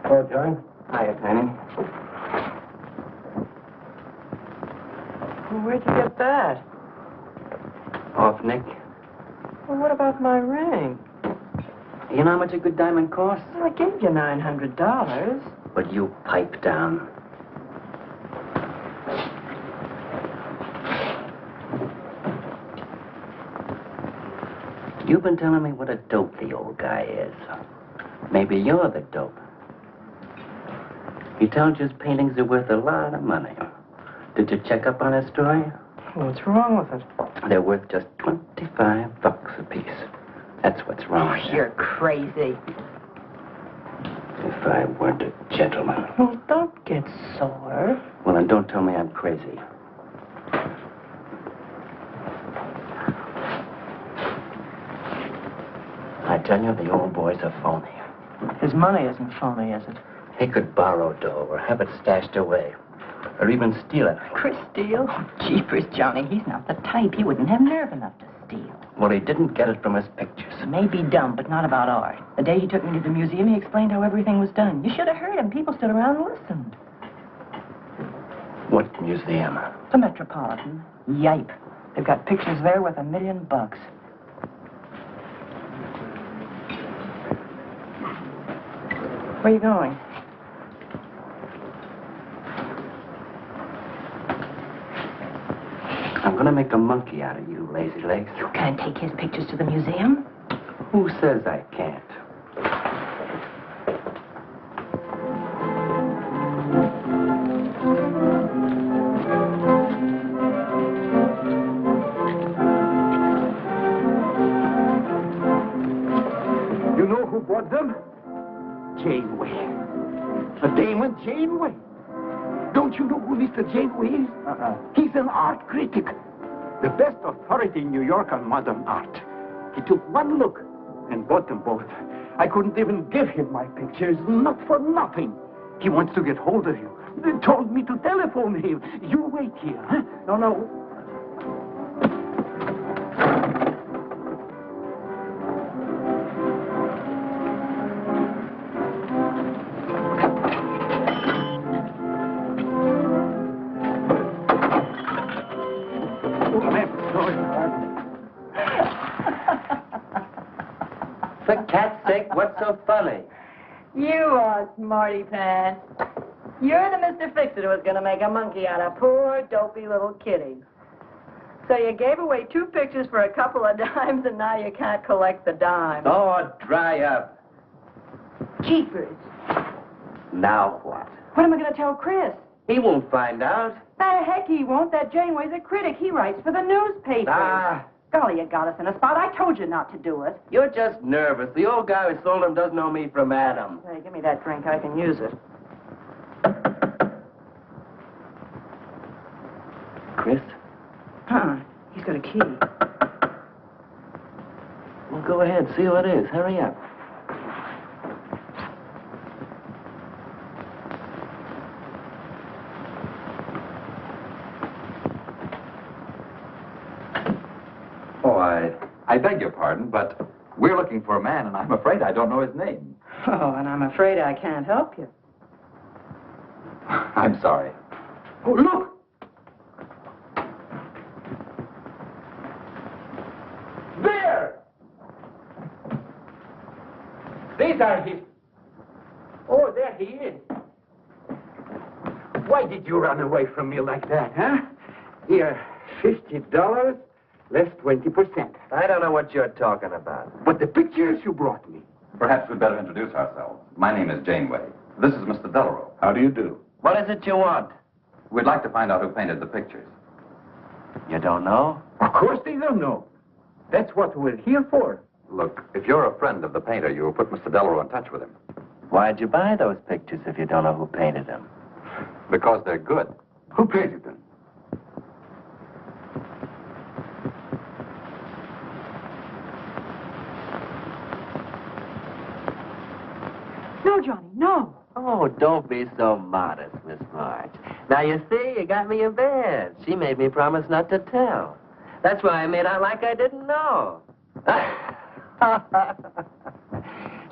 Hello, John. Hiya, Tiny. Well, where'd you get that? Off Nick. Well, what about my ring? You know how much a good diamond costs? Well, I gave you $900. But you pipe down. You've been telling me what a dope the old guy is. Maybe you're the dope. He tells you his paintings are worth a lot of money. Did you check up on his story? What's wrong with it? They're worth just $25 a piece. That's what's wrong. Oh, you're crazy. If I weren't a gentleman. Well, don't get sore. Well, then don't tell me I'm crazy. I tell you, the old boy's a phony. His money isn't phony, is it? He could borrow dough or have it stashed away. Or even steal it. Chris steal? Jeepers, Johnny, he's not the type. He wouldn't have nerve enough to steal. Well, he didn't get it from his pictures. He may be dumb, but not about art. The day he took me to the museum, he explained how everything was done. You should have heard him. People stood around and listened. What museum? The Metropolitan. Yipe. They've got pictures there worth $1 million. Where are you going? I'm gonna make a monkey out of you, lazy legs. You can't take his pictures to the museum. Who says I can't? You know who bought them? Janeway. A Damon Janeway. Don't you know who Mr. Janeway is? He's an art critic. The best authority in New York on modern art. He took one look and bought them both. I couldn't even give him my pictures, not for nothing. He wants to get hold of you. They told me to telephone him. You wait here, huh? No. For cat's sake, what's so funny? You are smarty pants. You're the Mr. Fix-It who was going to make a monkey out of poor, dopey little kitty. So you gave away 2 pictures for a couple of dimes, and now you can't collect the dimes. Oh, dry up. Jeepers. Now what? What am I going to tell Chris? He won't find out. The heck he won't. That Janeway's a critic. He writes for the newspaper. Ah. Golly, you got us in a spot. I told you not to do it. You're just nervous. The old guy who sold him doesn't know me from Adam. Hey, give me that drink. I can use it. Chris? Huh. He's got a key. Well, go ahead. See who it is. Hurry up. Oh, I beg your pardon, but we're looking for a man, and I'm afraid I don't know his name. Oh, and I'm afraid I can't help you. I'm sorry. Oh, look! There! These are his... Oh, there he is. Why did you run away from me like that, huh? Here, $50, less 20%. I don't know what you're talking about. But the pictures you brought me. Perhaps we'd better introduce ourselves. My name is Janeway. This is Mr. Delarue. How do you do? What is it you want? We'd like to find out who painted the pictures. You don't know? Of course they don't know. That's what we're here for. Look, if you're a friend of the painter, you'll put Mr. Delarue in touch with him. Why'd you buy those pictures if you don't know who painted them? Because they're good. Who painted them? No, Johnny, no. Oh, don't be so modest, Miss March. Now, you see, you got me in bed. She made me promise not to tell. That's why I made out like I didn't know.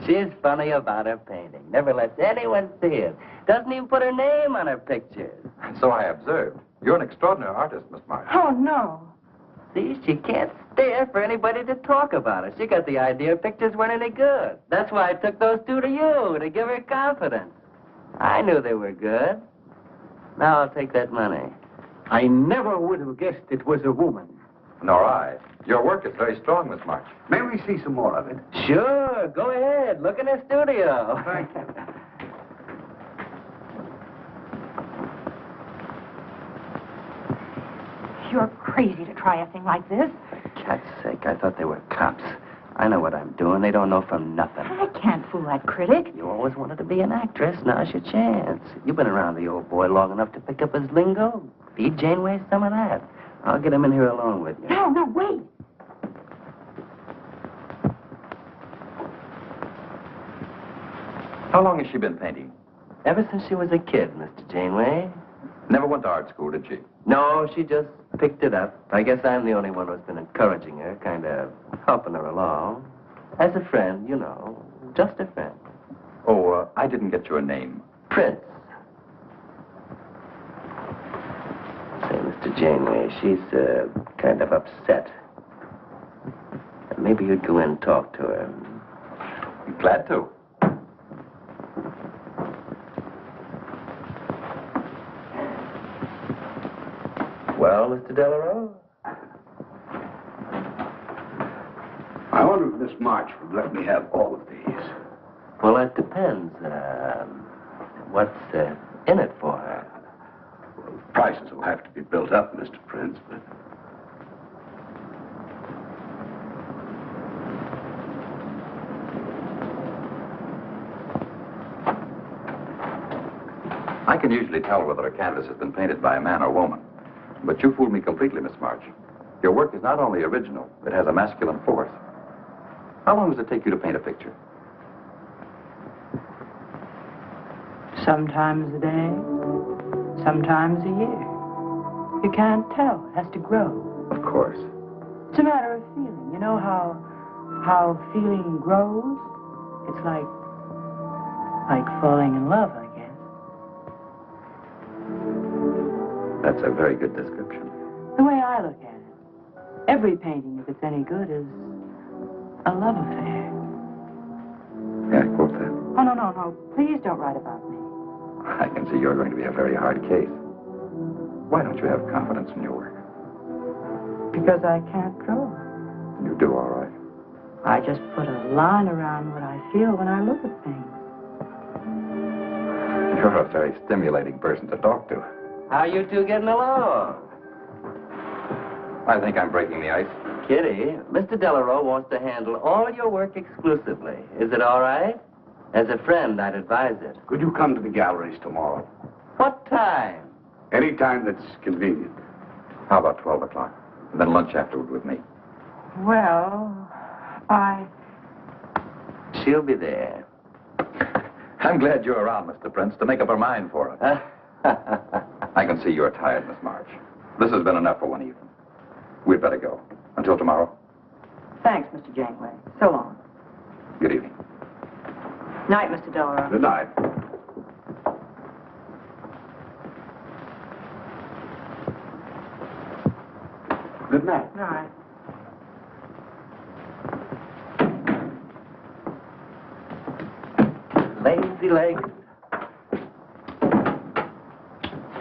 She's funny about her painting. Never lets anyone see it. Doesn't even put her name on her pictures. So I observed. You're an extraordinary artist, Miss March. Oh, no. See, she can't stand for anybody to talk about her. She got the idea pictures weren't any good. That's why I took those two to you, to give her confidence. I knew they were good. Now I'll take that money. I never would have guessed it was a woman. Nor I. Your work is very strong, Miss March. May we see some more of it? Sure, go ahead. Look in the studio. Thank you. You're crazy to try a thing like this. For cat's sake, I thought they were cops. I know what I'm doing. They don't know from nothing. I can't fool that critic. You always wanted to be an actress. Now's your chance. You've been around the old boy long enough to pick up his lingo. Feed Janeway some of that. I'll get him in here alone with you. No, wait. How long has she been painting? Ever since she was a kid, Mr. Janeway. Never went to art school, did she? No, she just picked it up. I guess I'm the only one who's been encouraging her, kind of helping her along. As a friend, you know, just a friend. Oh, I didn't get your name. Prince. Say, Mr. Janeway, she's kind of upset. Maybe you'd go in and talk to her. Glad to. Well, Mr. Delarue? I wonder if Miss March would let me have all of these. Well, that depends. What's in it for her? Well, prices will have to be built up, Mr. Prince, but... I can usually tell whether a canvas has been painted by a man or woman. But you fooled me completely, Miss March. Your work is not only original, it has a masculine force. How long does it take you to paint a picture? Sometimes a day, sometimes a year. You can't tell. It has to grow. Of course. It's a matter of feeling. You know how feeling grows? It's like falling in love, I guess. That's a very good description. The way I look at it, every painting, if it's any good, is a love affair. Yeah, quote that. Oh, no. Please don't write about me. I can see you're going to be a very hard case. Why don't you have confidence in your work? Because I can't draw. You do all right. I just put a line around what I feel when I look at things. You're a very stimulating person to talk to. How you two getting along? I think I'm breaking the ice. Kitty, Mr. Delarue wants to handle all your work exclusively. Is it all right? As a friend, I'd advise it. Could you come to the galleries tomorrow? What time? Any time that's convenient. How about 12 o'clock? And then lunch afterward with me. Well, She'll be there. I'm glad you're around, Mr. Prince, to make up her mind for it. I can see you're tired, Miss March. This has been enough for one evening. We'd better go. Until tomorrow. Thanks, Mr. Janeway. So long. Good evening. Night, Mr. Delarue. Good night. Good night. All right. Lazy legs.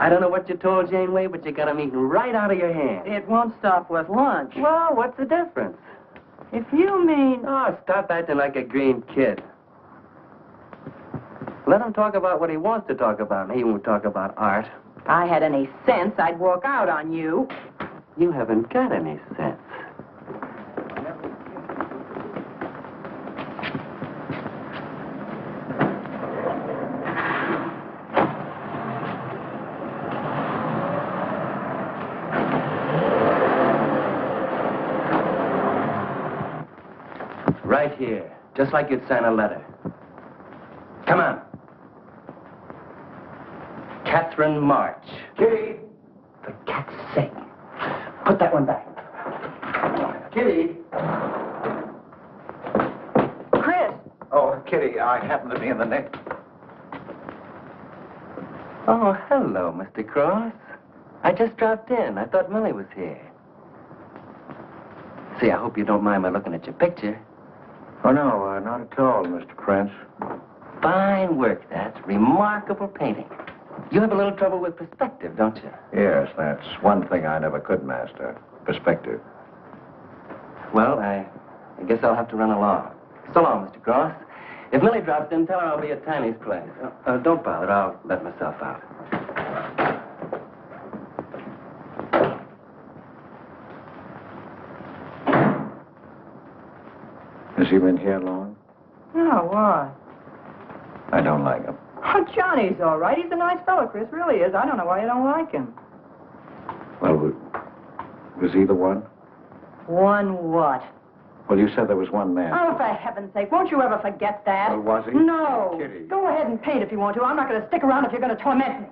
I don't know what you told Janeway, but you got 'em eating right out of your hand. It won't stop with lunch. Well, what's the difference? If you mean... Oh, stop acting like a green kid. Let him talk about what he wants to talk about, and he won't talk about art. If I had any sense, I'd walk out on you. You haven't got any sense. Right here, just like you'd sign a letter. Come on. Catherine March. Kitty! For cat's sake. Put that one back. Kitty. Chris! Oh, Kitty, I happen to be in the next. Oh, hello, Mr. Cross. I just dropped in. I thought Millie was here. See, I hope you don't mind my looking at your picture. Oh, no, not at all, Mr. Prince. Fine work, that's remarkable painting. You have a little trouble with perspective, don't you? Yes, that's one thing I never could master. Perspective. Well, I guess I'll have to run along. So long, Mr. Cross. If Millie drops in, tell her I'll be at Tiny's place. Don't bother. I'll let myself out. Has he been here long? No, why? I don't like him. Oh, Johnny's all right. He's a nice fellow, Chris. Really is. I don't know why you don't like him. Well, was he the one? One what? Well, you said there was one man. Oh, for heaven's sake, won't you ever forget that? Well, was he? No. Kitty. Go ahead and paint if you want to. I'm not going to stick around if you're going to torment me.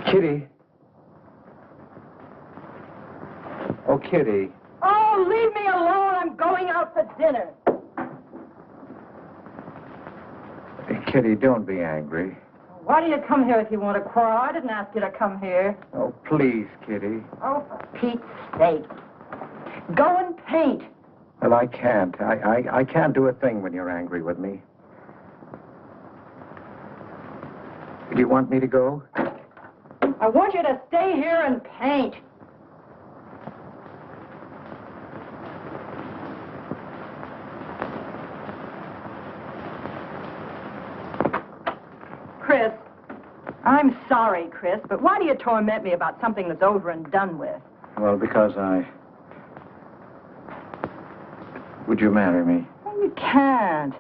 Kitty. Oh, Kitty. Oh, leave me alone. I'm going out for dinner. Kitty, don't be angry. Why do you come here if you want to quarrel? I didn't ask you to come here. Oh, please, Kitty. Oh, for Pete's sake. Go and paint. Well, I can't. I can't do a thing when you're angry with me. Do you want me to go? I want you to stay here and paint. Chris, I'm sorry, Chris, but why do you torment me about something that's over and done with? Well, because Would you marry me? Well, you can't.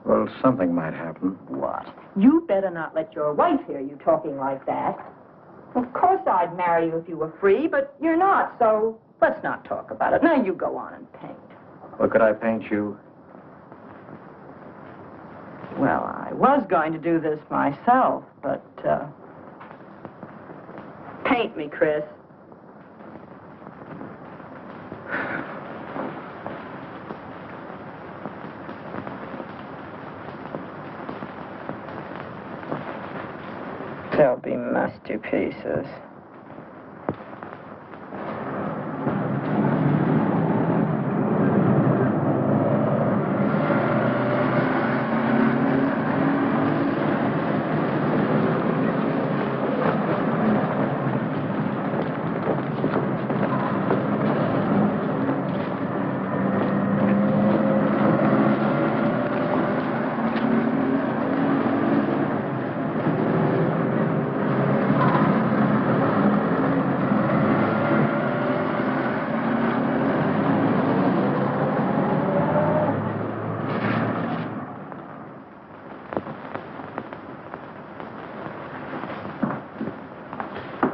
Well, something might happen. What? You better not let your wife hear you talking like that. Of course I'd marry you if you were free, but you're not, so let's not talk about it. Now you go on and paint. Well, could I paint you? Well, I was going to do this myself, but, paint me, Chris. They'll be masterpieces.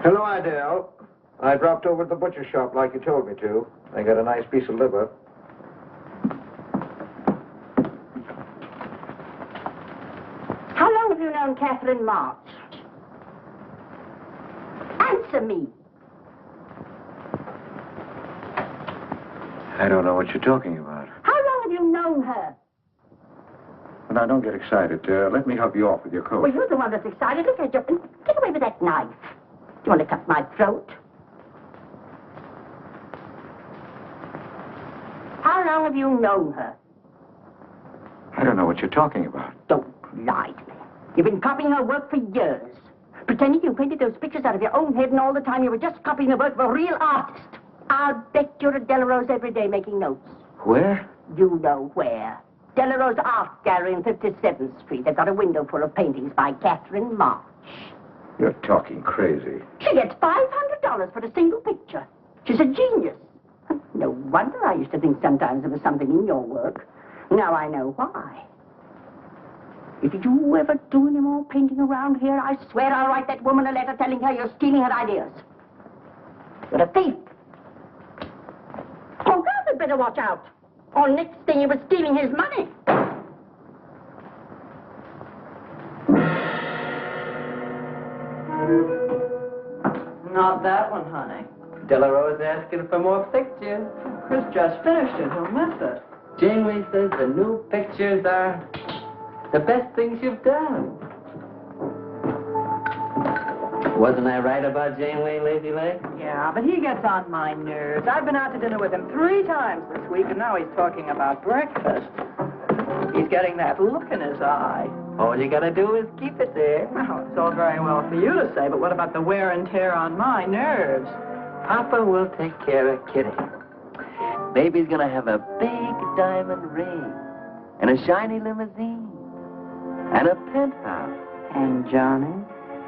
Hello, Idell. I dropped over to the butcher shop like you told me to. I got a nice piece of liver. on Catherine March? Answer me. I don't know what you're talking about. How long have you known her? Now, don't get excited. Let me help you off with your coat. Well, you're the one that's excited. Look at you. Get away with that knife. Do you want to cut my throat? How long have you known her? I don't know what you're talking about. Don't lie to me. You've been copying her work for years. Pretending you painted those pictures out of your own head, and all the time you were just copying the work of a real artist. I'll bet you're at Delarose every day making notes. Where? You know where. Delarose Art Gallery in 57th Street. They've got a window full of paintings by Catherine March. You're talking crazy. She gets $500 for a single picture. She's a genius. No wonder I used to think sometimes there was something in your work. Now I know why. If you ever do any more painting around here, I swear I'll write that woman a letter telling her you're stealing her ideas. You're a thief. Oh, God had better watch out. Or next thing you were stealing his money. Not that one, honey. Delarose asking for more pictures. Chris just finished it. He'll miss it. Janeway says the new pictures are the best things you've done. Wasn't I right about Janeway, Lazy Leg? Yeah, but he gets on my nerves. I've been out to dinner with him 3 times this week, and now he's talking about breakfast. He's getting that look in his eye. All you gotta do is keep it there. Well, it's all very well for you to say, but what about the wear and tear on my nerves? Papa will take care of Kitty. Baby's gonna have a big diamond ring, and a shiny limousine, and a penthouse. And Johnny?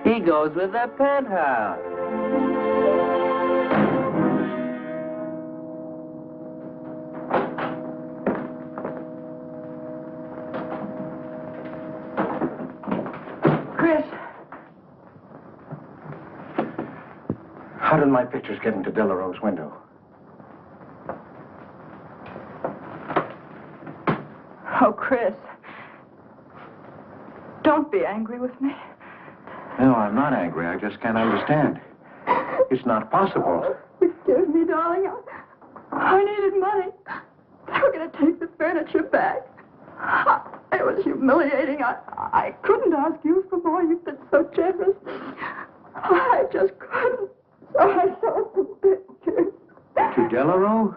He goes with the penthouse. Chris. How did my pictures get into Delarose's window? Oh, Chris. Don't be angry with me. No, I'm not angry. I just can't understand. It's not possible. Forgive me, darling. I needed money. They were going to take the furniture back. It was humiliating. I couldn't ask you for more. You've been so generous. I just couldn't. So I sold the pictures. To Delarose?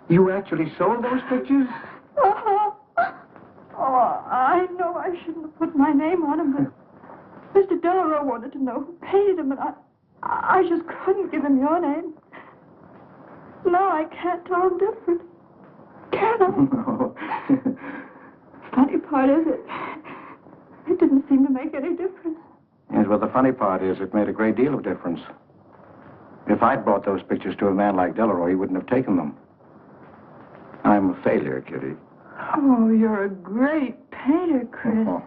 You actually sold those pictures? Oh, I know I shouldn't have put my name on them, but Mr. Delarose wanted to know who paid him, and I just couldn't give him your name. No, I can't tell him different. Can I? No. Funny part is it didn't seem to make any difference. Yes, well, the funny part is it made a great deal of difference. If I'd brought those pictures to a man like Delarose, he wouldn't have taken them. I'm a failure, Kitty. Oh, you're a great painter, Chris. Oh.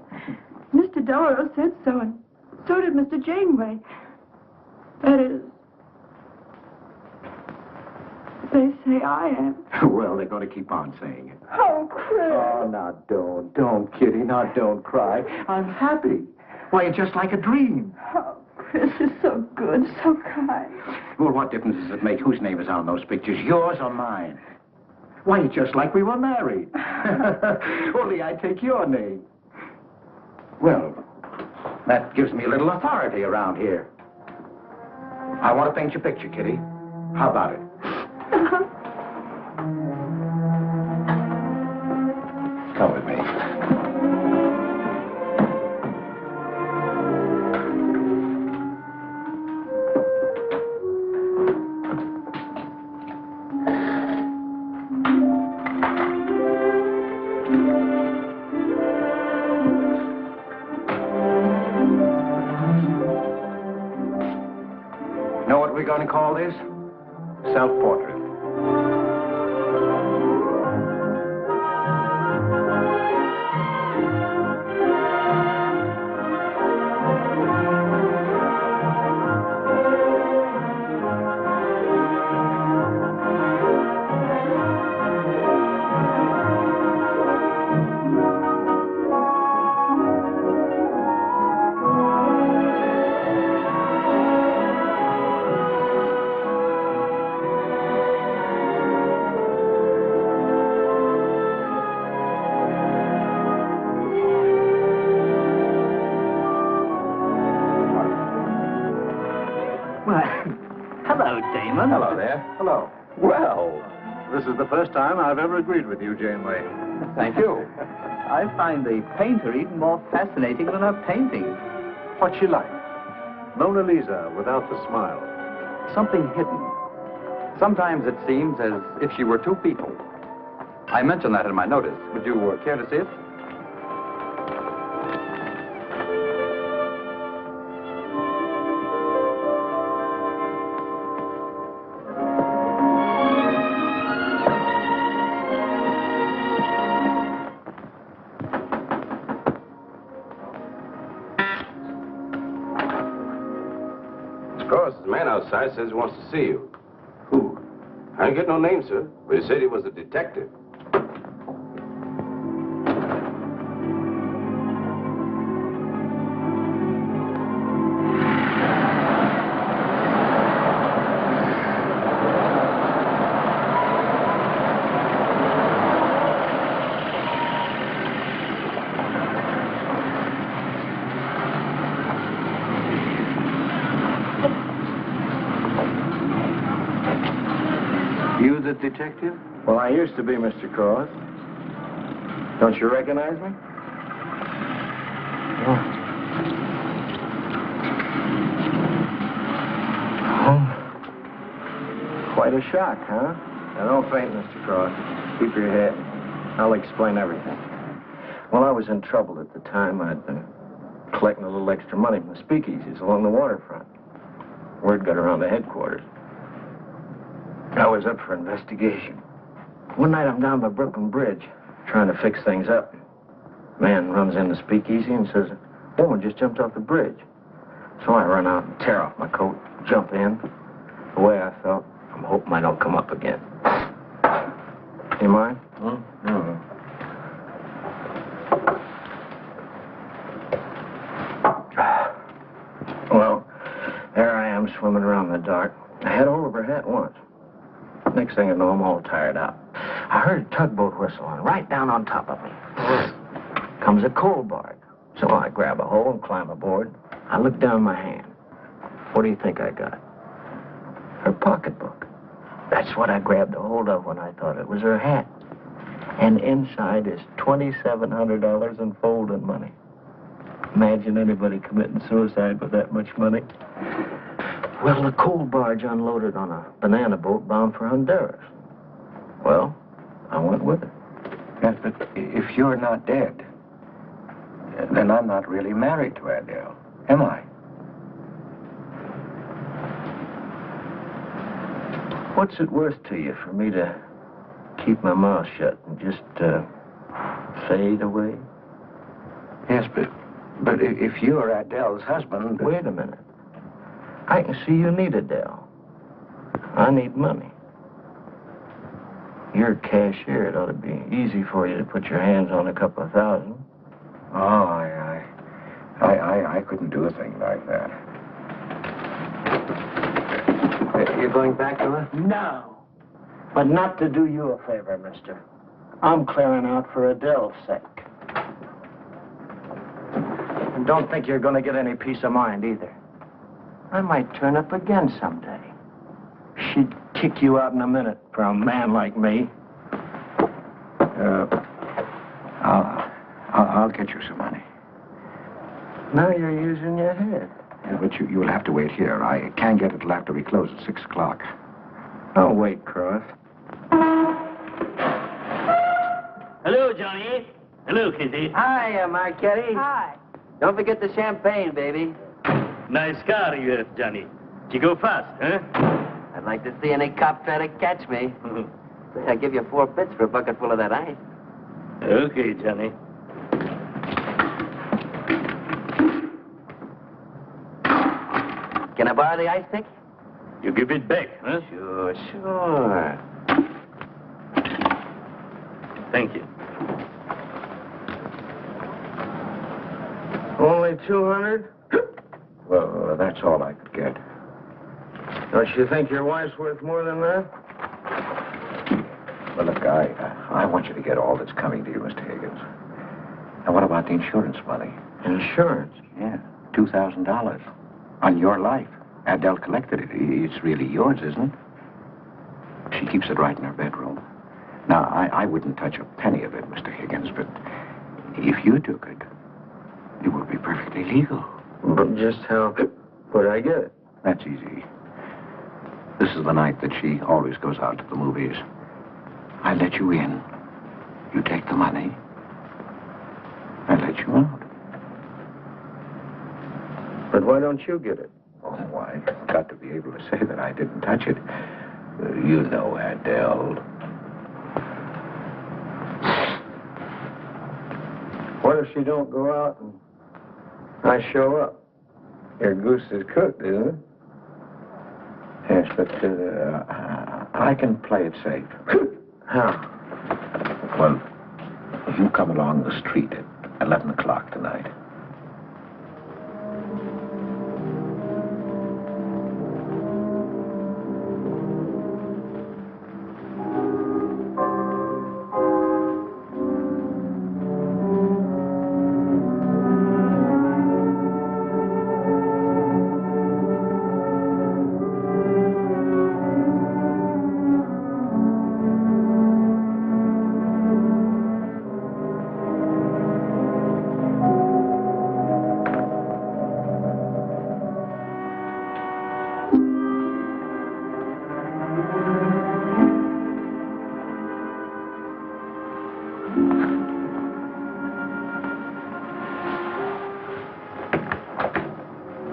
Mr. Delarose said so, and so did Mr. Janeway. That is, they say I am. Well, they're going to keep on saying it. Oh, Chris. Oh, now don't, Kitty. Now don't cry. I'm happy. Why, it's just like a dream. Oh, Chris is so good, so kind. Well, what difference does it make whose name is on those pictures, yours or mine? Why, it's just like we were married. Only I take your name. Well, that gives me a little authority around here. I want to paint your picture, Kitty. How about it? Come with me. Know what we're going to call this? Self-portrait. gentlemen. Hello there. Hello. Well, this is the first time I've ever agreed with you, Janeway. Thank you. I find the painter even more fascinating than her painting. What's she like? Mona Lisa without the smile. Something hidden. Sometimes it seems as if she were two people. I mentioned that in my notice. Would you care to see it? The man outside says he wants to see you. Who? I didn't get no name, sir, but he said he was a detective. You the detective? Well, I used to be, Mr. Cross. Don't you recognize me? Oh. Quite a shock, huh? Now, don't faint, Mr. Cross. Keep your head. I'll explain everything. Well, I was in trouble at the time. I'd been collecting a little extra money from the speakeasies along the waterfront. Word got around to headquarters. I was up for investigation. One night I'm down by Brooklyn Bridge, trying to fix things up. Man runs in the speakeasy and says, a woman just jumped off the bridge. So I run out and tear off my coat, jump in. The way I felt, I'm hoping I don't come up again. You mind? No. Well, there I am swimming around in the dark. I had all over her hat once. Next thing I know, I'm all tired out. I heard a tugboat whistling right down on top of me. Comes a coal barge. So I grab a hole and climb aboard. I look down my hand. What do you think I got? Her pocketbook. That's what I grabbed a hold of when I thought it was her hat. And inside is $2,700 in folding money. Imagine anybody committing suicide with that much money. Well, the coal barge unloaded on a banana boat bound for Honduras. Well, I went with it. Yes, but if you're not dead, then I'm not really married to Adele, am I? What's it worth to you for me to keep my mouth shut and just fade away? Yes, but if you're Adele's husband... Wait a minute. I can see you need Adele. I need money. You're a cashier. It ought to be easy for you to put your hands on a couple of thousand. Oh, I couldn't do a thing like that. You're going back to her? No. But not to do you a favor, mister. I'm clearing out for Adele's sake. And don't think you're going to get any peace of mind either. I might turn up again someday. She'd kick you out in a minute for a man like me. I'll get you some money. Now you're using your head. Yeah, but you'll have to wait here. I can't get it till after we close at 6 o'clock. I'll wait, Cross. Hello, Johnny. Hello, Kitty. Hi, Marquetti. Hi. Don't forget the champagne, baby. Nice car you have, Johnny. You go fast, huh? I'd like to see any cop try to catch me. I'll give you 4 bits for a bucket full of that ice. Okay, Johnny. Can I borrow the ice pick? You give it back, huh? Sure. Thank you. Only 200? Well, that's all I could get. Don't you think your wife's worth more than that? Well, look, I want you to get all that's coming to you, Mr. Higgins. Now, what about the insurance money? Insurance? Yeah, $2,000. On your life. Adele collected it. It's really yours, isn't it? She keeps it right in her bedroom. Now, I wouldn't touch a penny of it, Mr. Higgins, but if you took it, it would be perfectly legal. But just how would I get it? That's easy. This is the night that she always goes out to the movies. I let you in. You take the money. I let you out. But why don't you get it? Oh, I've got to be able to say that I didn't touch it. You know, Adele. What if she don't go out and I show up? Your goose is cooked, isn't it? Yes, but I can play it safe. How? Well, you come along the street at 11 o'clock tonight.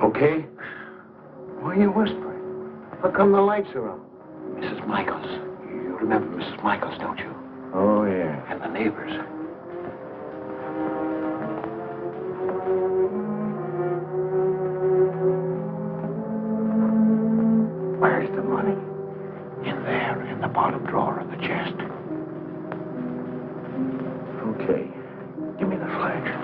Okay? Why are you whispering? How come the lights are on? Mrs. Michaels. You remember Mrs. Michaels, don't you? Oh, yeah. And the neighbors. Where's the money? In there, in the bottom drawer of the chest. Okay. Give me the flash.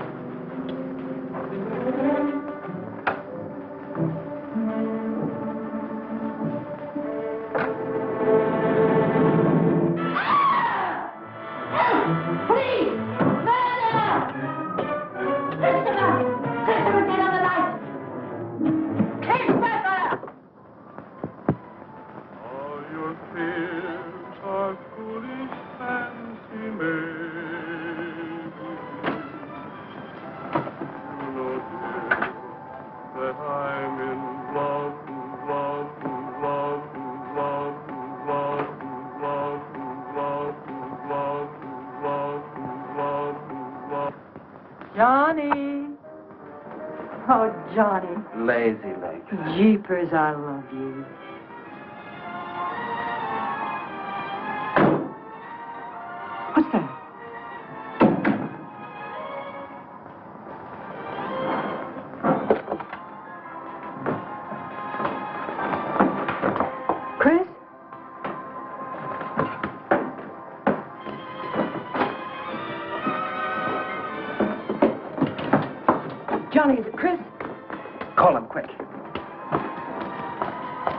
Johnny. Oh, Johnny. Lazy legs. Jeepers, I love you. What's that? Chris? Johnny, is it Chris? Call him quick.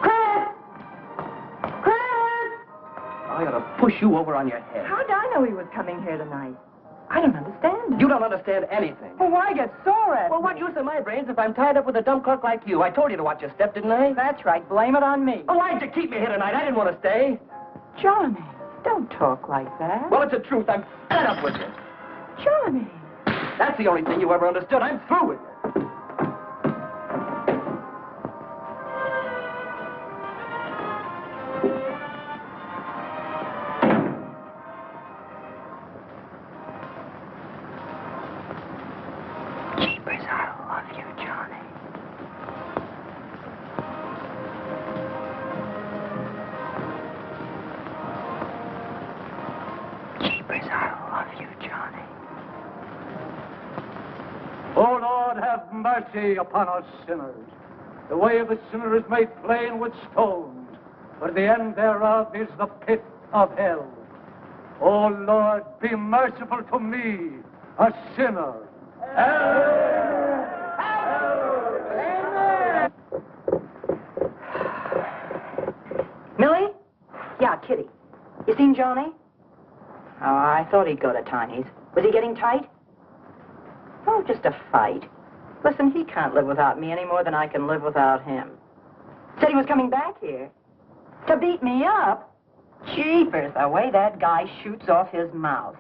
Chris! Chris! I ought to push you over on your head. How'd I know he was coming here tonight? I don't understand it. You don't understand anything. Well, why get sore at Well, me? what use are my brains if I'm tied up with a dumb clerk like you? I told you to watch your step, didn't I? That's right. Blame it on me. Oh, why'd you keep me here tonight? I didn't want to stay. Johnny, don't talk like that. Well, it's the truth. I'm fed up with you. Johnny. That's the only thing you ever understood. I'm through with you. Jeepers, I love you, Johnny. Jeepers, I love you, Johnny. O Lord, have mercy upon us sinners. The way of the sinner is made plain with stones, but the end thereof is the pit of hell. O Lord, be merciful to me, a sinner. Millie? Yeah, Kitty. You seen Johnny? Oh, I thought he'd go to Tiny's. Was he getting tight? Oh, just a fight. Listen, he can't live without me any more than I can live without him. Said he was coming back here. To beat me up? Jeepers, the way that guy shoots off his mouth.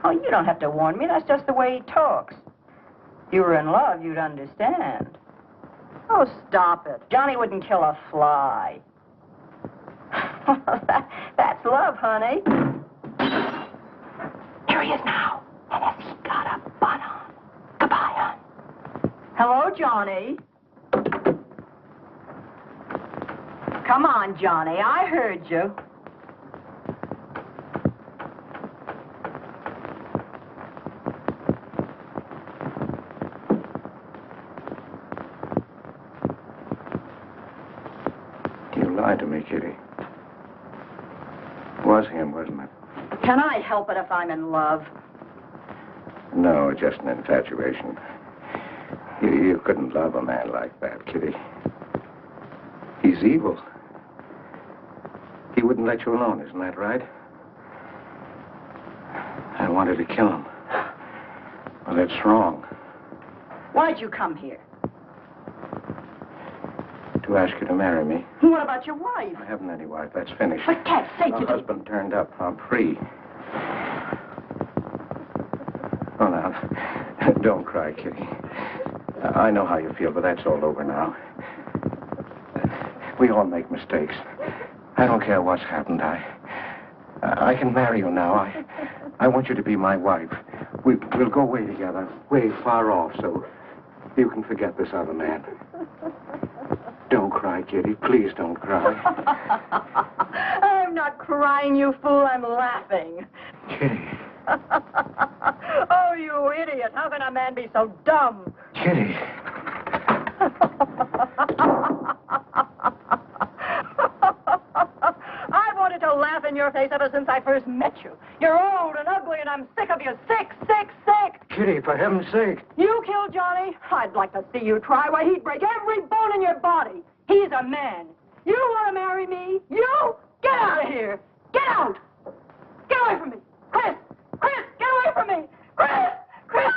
Oh, you don't have to warn me. That's just the way he talks. If you were in love, you'd understand. Oh, stop it. Johnny wouldn't kill a fly. That's love, honey. Here he is now. And has he got a butt on? Goodbye, hon. Hello, Johnny. Come on, Johnny. I heard you. You lied to me, Kitty. It was him, wasn't it? Can I help it if I'm in love? No, just an infatuation. You couldn't love a man like that, Kitty. He's evil. He wouldn't let you alone, isn't that right? I wanted to kill him. Well, that's wrong. Why'd you come here? To ask you to marry me. What about your wife? I haven't any wife. That's finished. For cat's sake, My you husband turned up. I'm free. Oh, now, don't cry, Kitty. I know how you feel, but that's all over now. We all make mistakes. I don't care what's happened. I can marry you now. I want you to be my wife. We'll go away together, way far off, so you can forget this other man. Don't cry, Kitty. Please don't cry. I'm not crying, you fool. I'm laughing. Kitty. Oh, you idiot. How can a man be so dumb? Kitty. I wanted to laugh in your face ever since I first met you. You're old and ugly, and I'm sick of you. Sick, sick, sick. Kitty, for heaven's sake. You killed Johnny? I'd like to see you try. Why, he'd break every bone in your body. He's a man. You want to marry me? You? Get out of here. Get out. Get away from me. Chris! Chris, get away from me. Chris! Chris!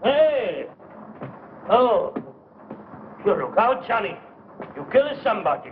Hey! Oh. You look out, Johnny. You killed somebody.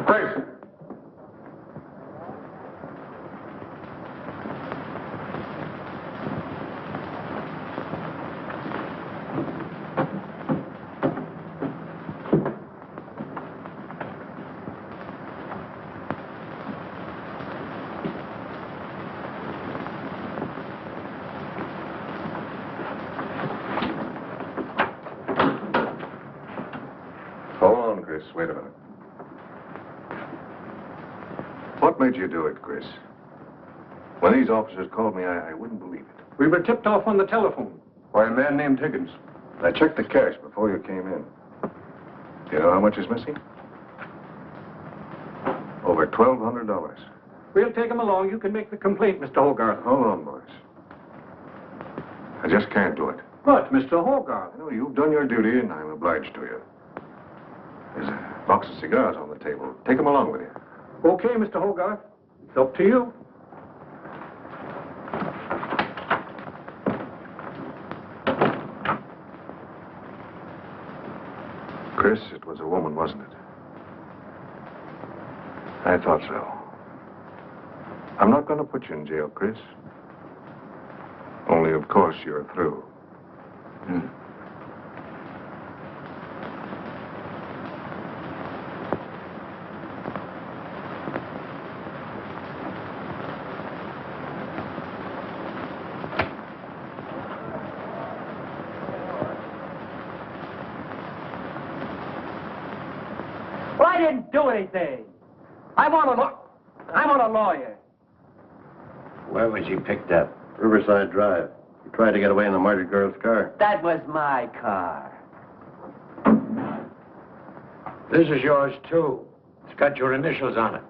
Chris! Hold on, Chris. Wait a minute. What made you do it, Chris? When these officers called me, I wouldn't believe it. We were tipped off on the telephone. Why, a man named Higgins. I checked the cash before you came in. Do you know how much is missing? Over $1,200. We'll take him along. You can make the complaint, Mr. Hogarth. Hold on, boys. I just can't do it. But, Mr. Hogarth. I know you've done your duty, and I'm obliged to you. There's a box of cigars on the table. Take them along with you. Okay, Mr. Hogarth. It's up to you. Chris, it was a woman, wasn't it? I thought so. I'm not going to put you in jail, Chris. Only, of course, you're through. Well, I didn't do anything. I want a lawyer. Where was he picked up? Riverside Drive. He tried to get away in the murdered girl's car. That was my car. This is yours, too. It's got your initials on it.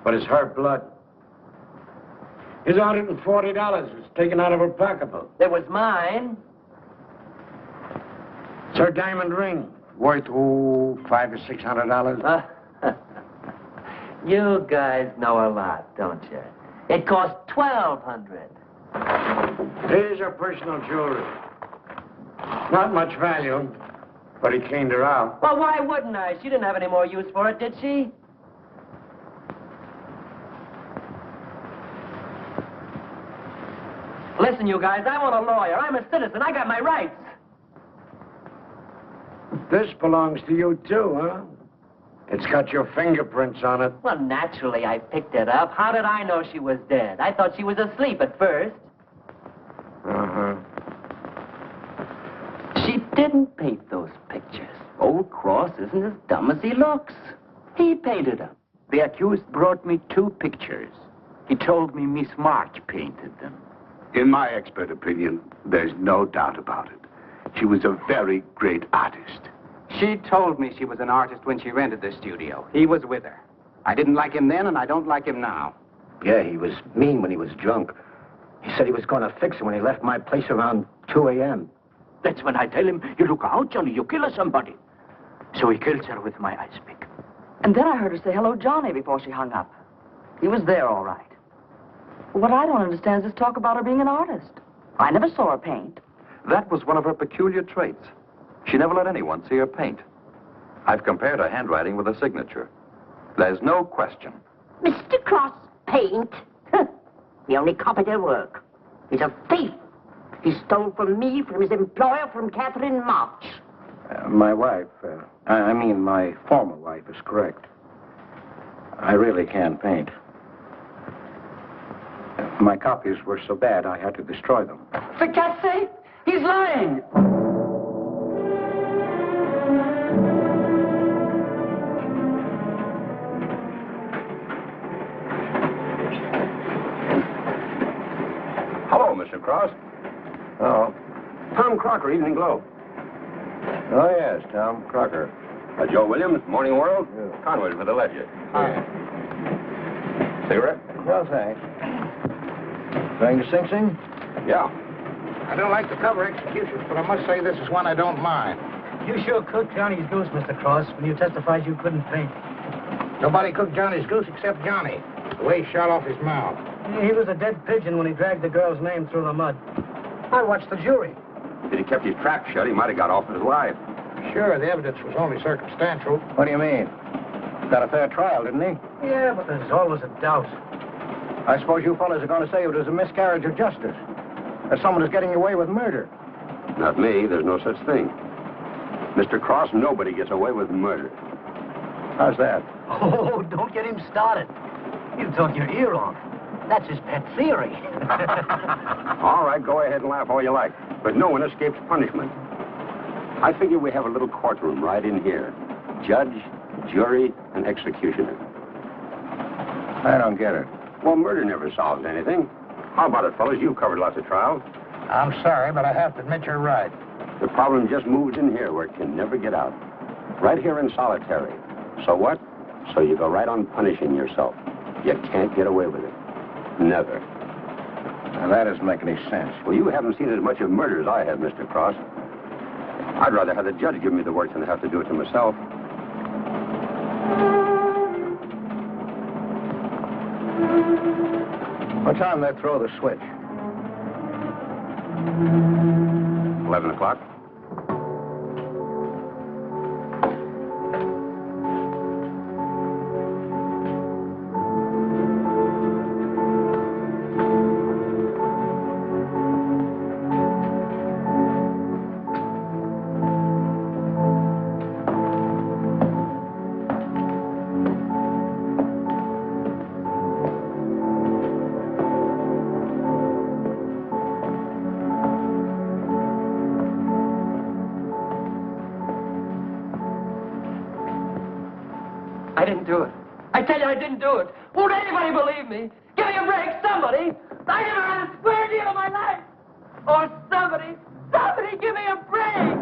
But it's her blood. His $140 was taken out of her pocketbook. It was mine. It's her diamond ring. Worth, $500 or $600. You guys know a lot, don't you? It cost $1,200. Here's her personal jewelry. Not much value, but he cleaned her out. Well, why wouldn't I? She didn't have any more use for it, did she? Listen, you guys, I want a lawyer. I'm a citizen. I got my rights. This belongs to you, too, huh? It's got your fingerprints on it. Well, naturally, I picked it up. How did I know she was dead? I thought she was asleep at first. Uh-huh. She didn't paint those pictures. Old Cross isn't as dumb as he looks. He painted them. The accused brought me 2 pictures. He told me Miss March painted them. In my expert opinion, there's no doubt about it. She was a very great artist. She told me she was an artist when she rented the studio. He was with her. I didn't like him then, and I don't like him now. Yeah, he was mean when he was drunk. He said he was going to fix it when he left my place around 2 a.m. That's when I tell him, you look out, Johnny, you kill somebody. So he kills her with my ice pick. And then I heard her say hello, Johnny, before she hung up. He was there, all right. What I don't understand is this talk about her being an artist. I never saw her paint. That was one of her peculiar traits. She never let anyone see her paint. I've compared her handwriting with her signature. There's no question. Mr. Cross paint? He only copied her work. He's a thief. He stole from me, from his employer, from Catherine March. My wife, my former wife is correct. I really can't paint. My copies were so bad, I had to destroy them. For cat's sake, he's lying. Hello, Mr. Cross. Oh. Tom Crocker, Evening Globe. Oh, yes, Tom Crocker. Joe Williams, Morning World. Conway for the Ledger. Cigarette? No, thanks. Going to Sing Sing? Yeah. I don't like to cover executions, but I must say this is one I don't mind. You sure cooked Johnny's goose, Mr. Cross, when you testified you couldn't paint. Nobody cooked Johnny's goose except Johnny. The way he shot off his mouth. He was a dead pigeon when he dragged the girl's name through the mud. I watched the jury. If he'd kept his trap shut, he might have got off with his life. Sure, the evidence was only circumstantial. What do you mean? Got a fair trial, didn't he? Yeah, but there's always a doubt. I suppose you fellas are going to say it was a miscarriage of justice. That someone is getting away with murder. Not me. There's no such thing. Mr. Cross, nobody gets away with murder. How's that? Oh, don't get him started. He'll talk your ear off. That's his pet theory. All right, go ahead and laugh all you like. But no one escapes punishment. I figure we have a little courtroom right in here. Judge, jury, and executioner. I don't get it. Well, murder never solves anything. How about it, fellas? You've covered lots of trials. I'm sorry, but I have to admit you're right. The problem just moves in here where it can never get out. Right here in solitary. So what? So you go right on punishing yourself. You can't get away with it. Never. Now, that doesn't make any sense. Well, you haven't seen as much of murder as I have, Mr. Cross. I'd rather have the judge give me the work than have to do it to myself. What time did they throw the switch? 11 o'clock. I didn't do it. I tell you, I didn't do it. Won't anybody believe me? Give me a break, somebody. I never had a square deal in my life. Or somebody give me a break.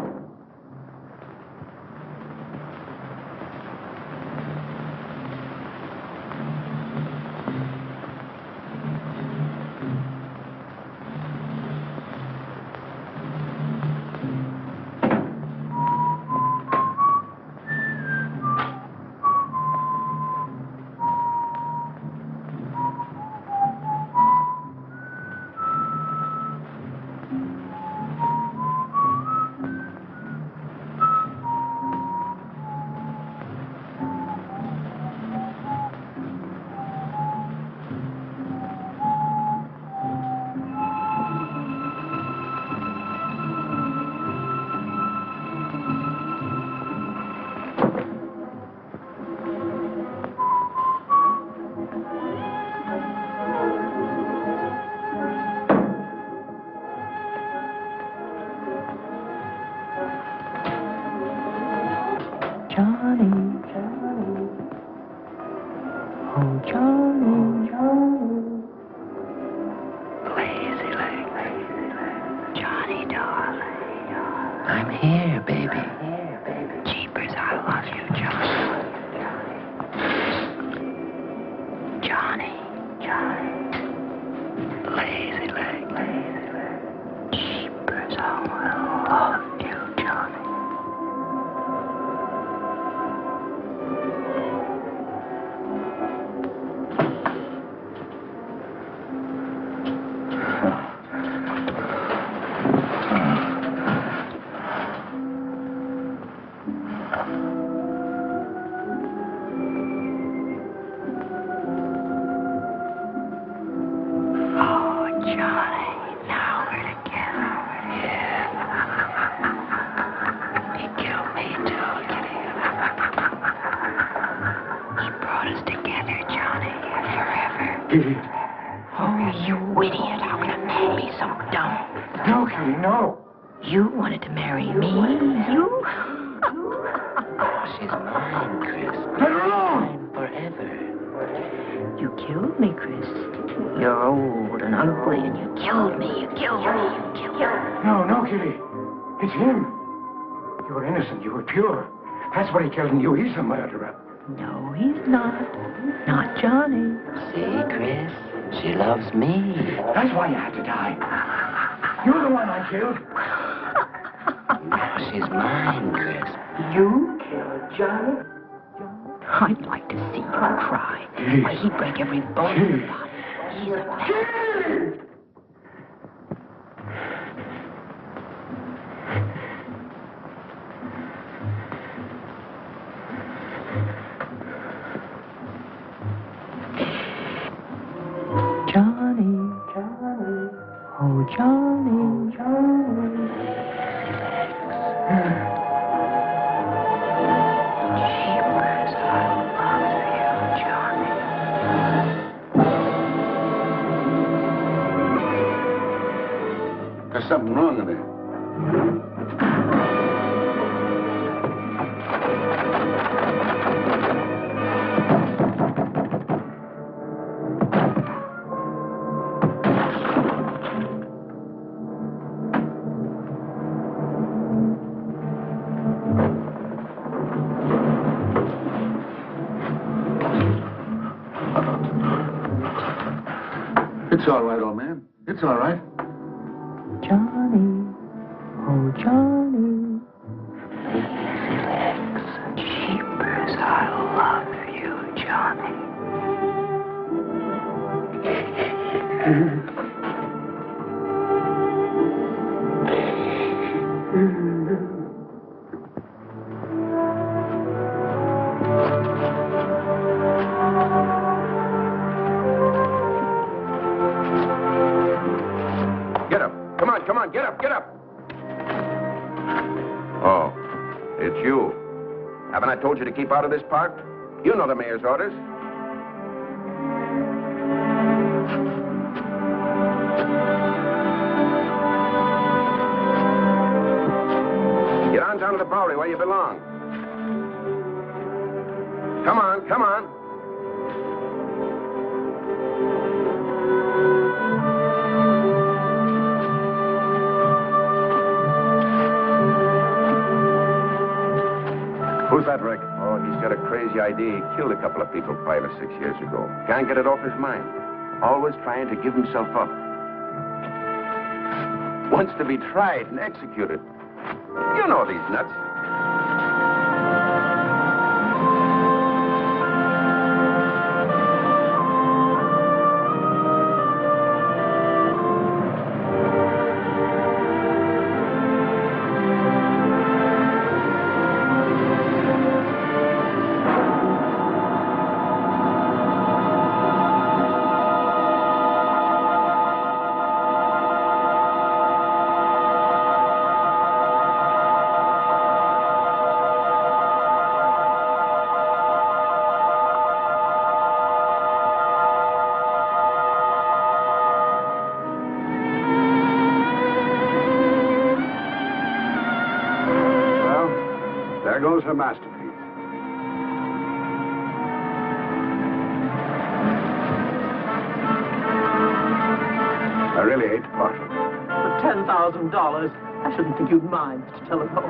I'm here, baby. Jeepers, I love you, Johnny. Lazy leg. Jeepers, I love you, Johnny. Oh, you idiot. How can a man be so dumb? No, Kitty, no. You wanted to marry me? You? She's mine, Chris. Let her alone. Mine forever. You killed me, Chris. You're old and ugly, and you killed me. You killed me. No, Kitty. It's him. You were innocent. You were pure. That's what he killed in you. He's a murderer. No, he's not. Not Johnny. See, Chris? She loves me. That's why you had to die. You're the one I killed. Now she's mine, Chris. You killed Johnny? I'd like to see you cry. Why, he'd break every bone in your body. He's a man. Johnny. Oh, Johnny. Jeepers, I love you, Johnny. There's something wrong in there. It's all right, old man. It's all right. Johnny, oh Johnny, lazy legs and sheepers, I love you, Johnny. Get up. Come on, get up, get up. Oh, it's you. Haven't I told you to keep out of this park? You know the mayor's orders. Get on down to the Bowery where you belong. Come on, come on. Who's that, Rick? Oh, he's got a crazy idea. He killed a couple of people 5 or 6 years ago. Can't get it off his mind. Always trying to give himself up. Wants to be tried and executed. You know these nuts. There goes her masterpiece. I really hate to part with it. For $10,000, I shouldn't think you'd mind, Mr. Telephone.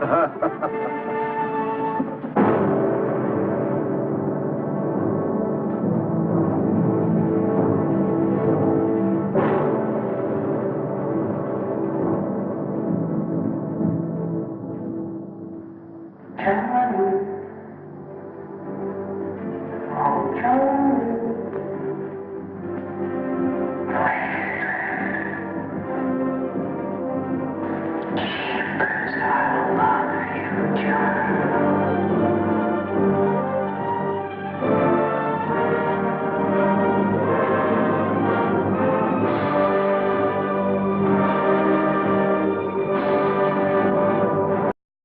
Johnny, oh Johnny.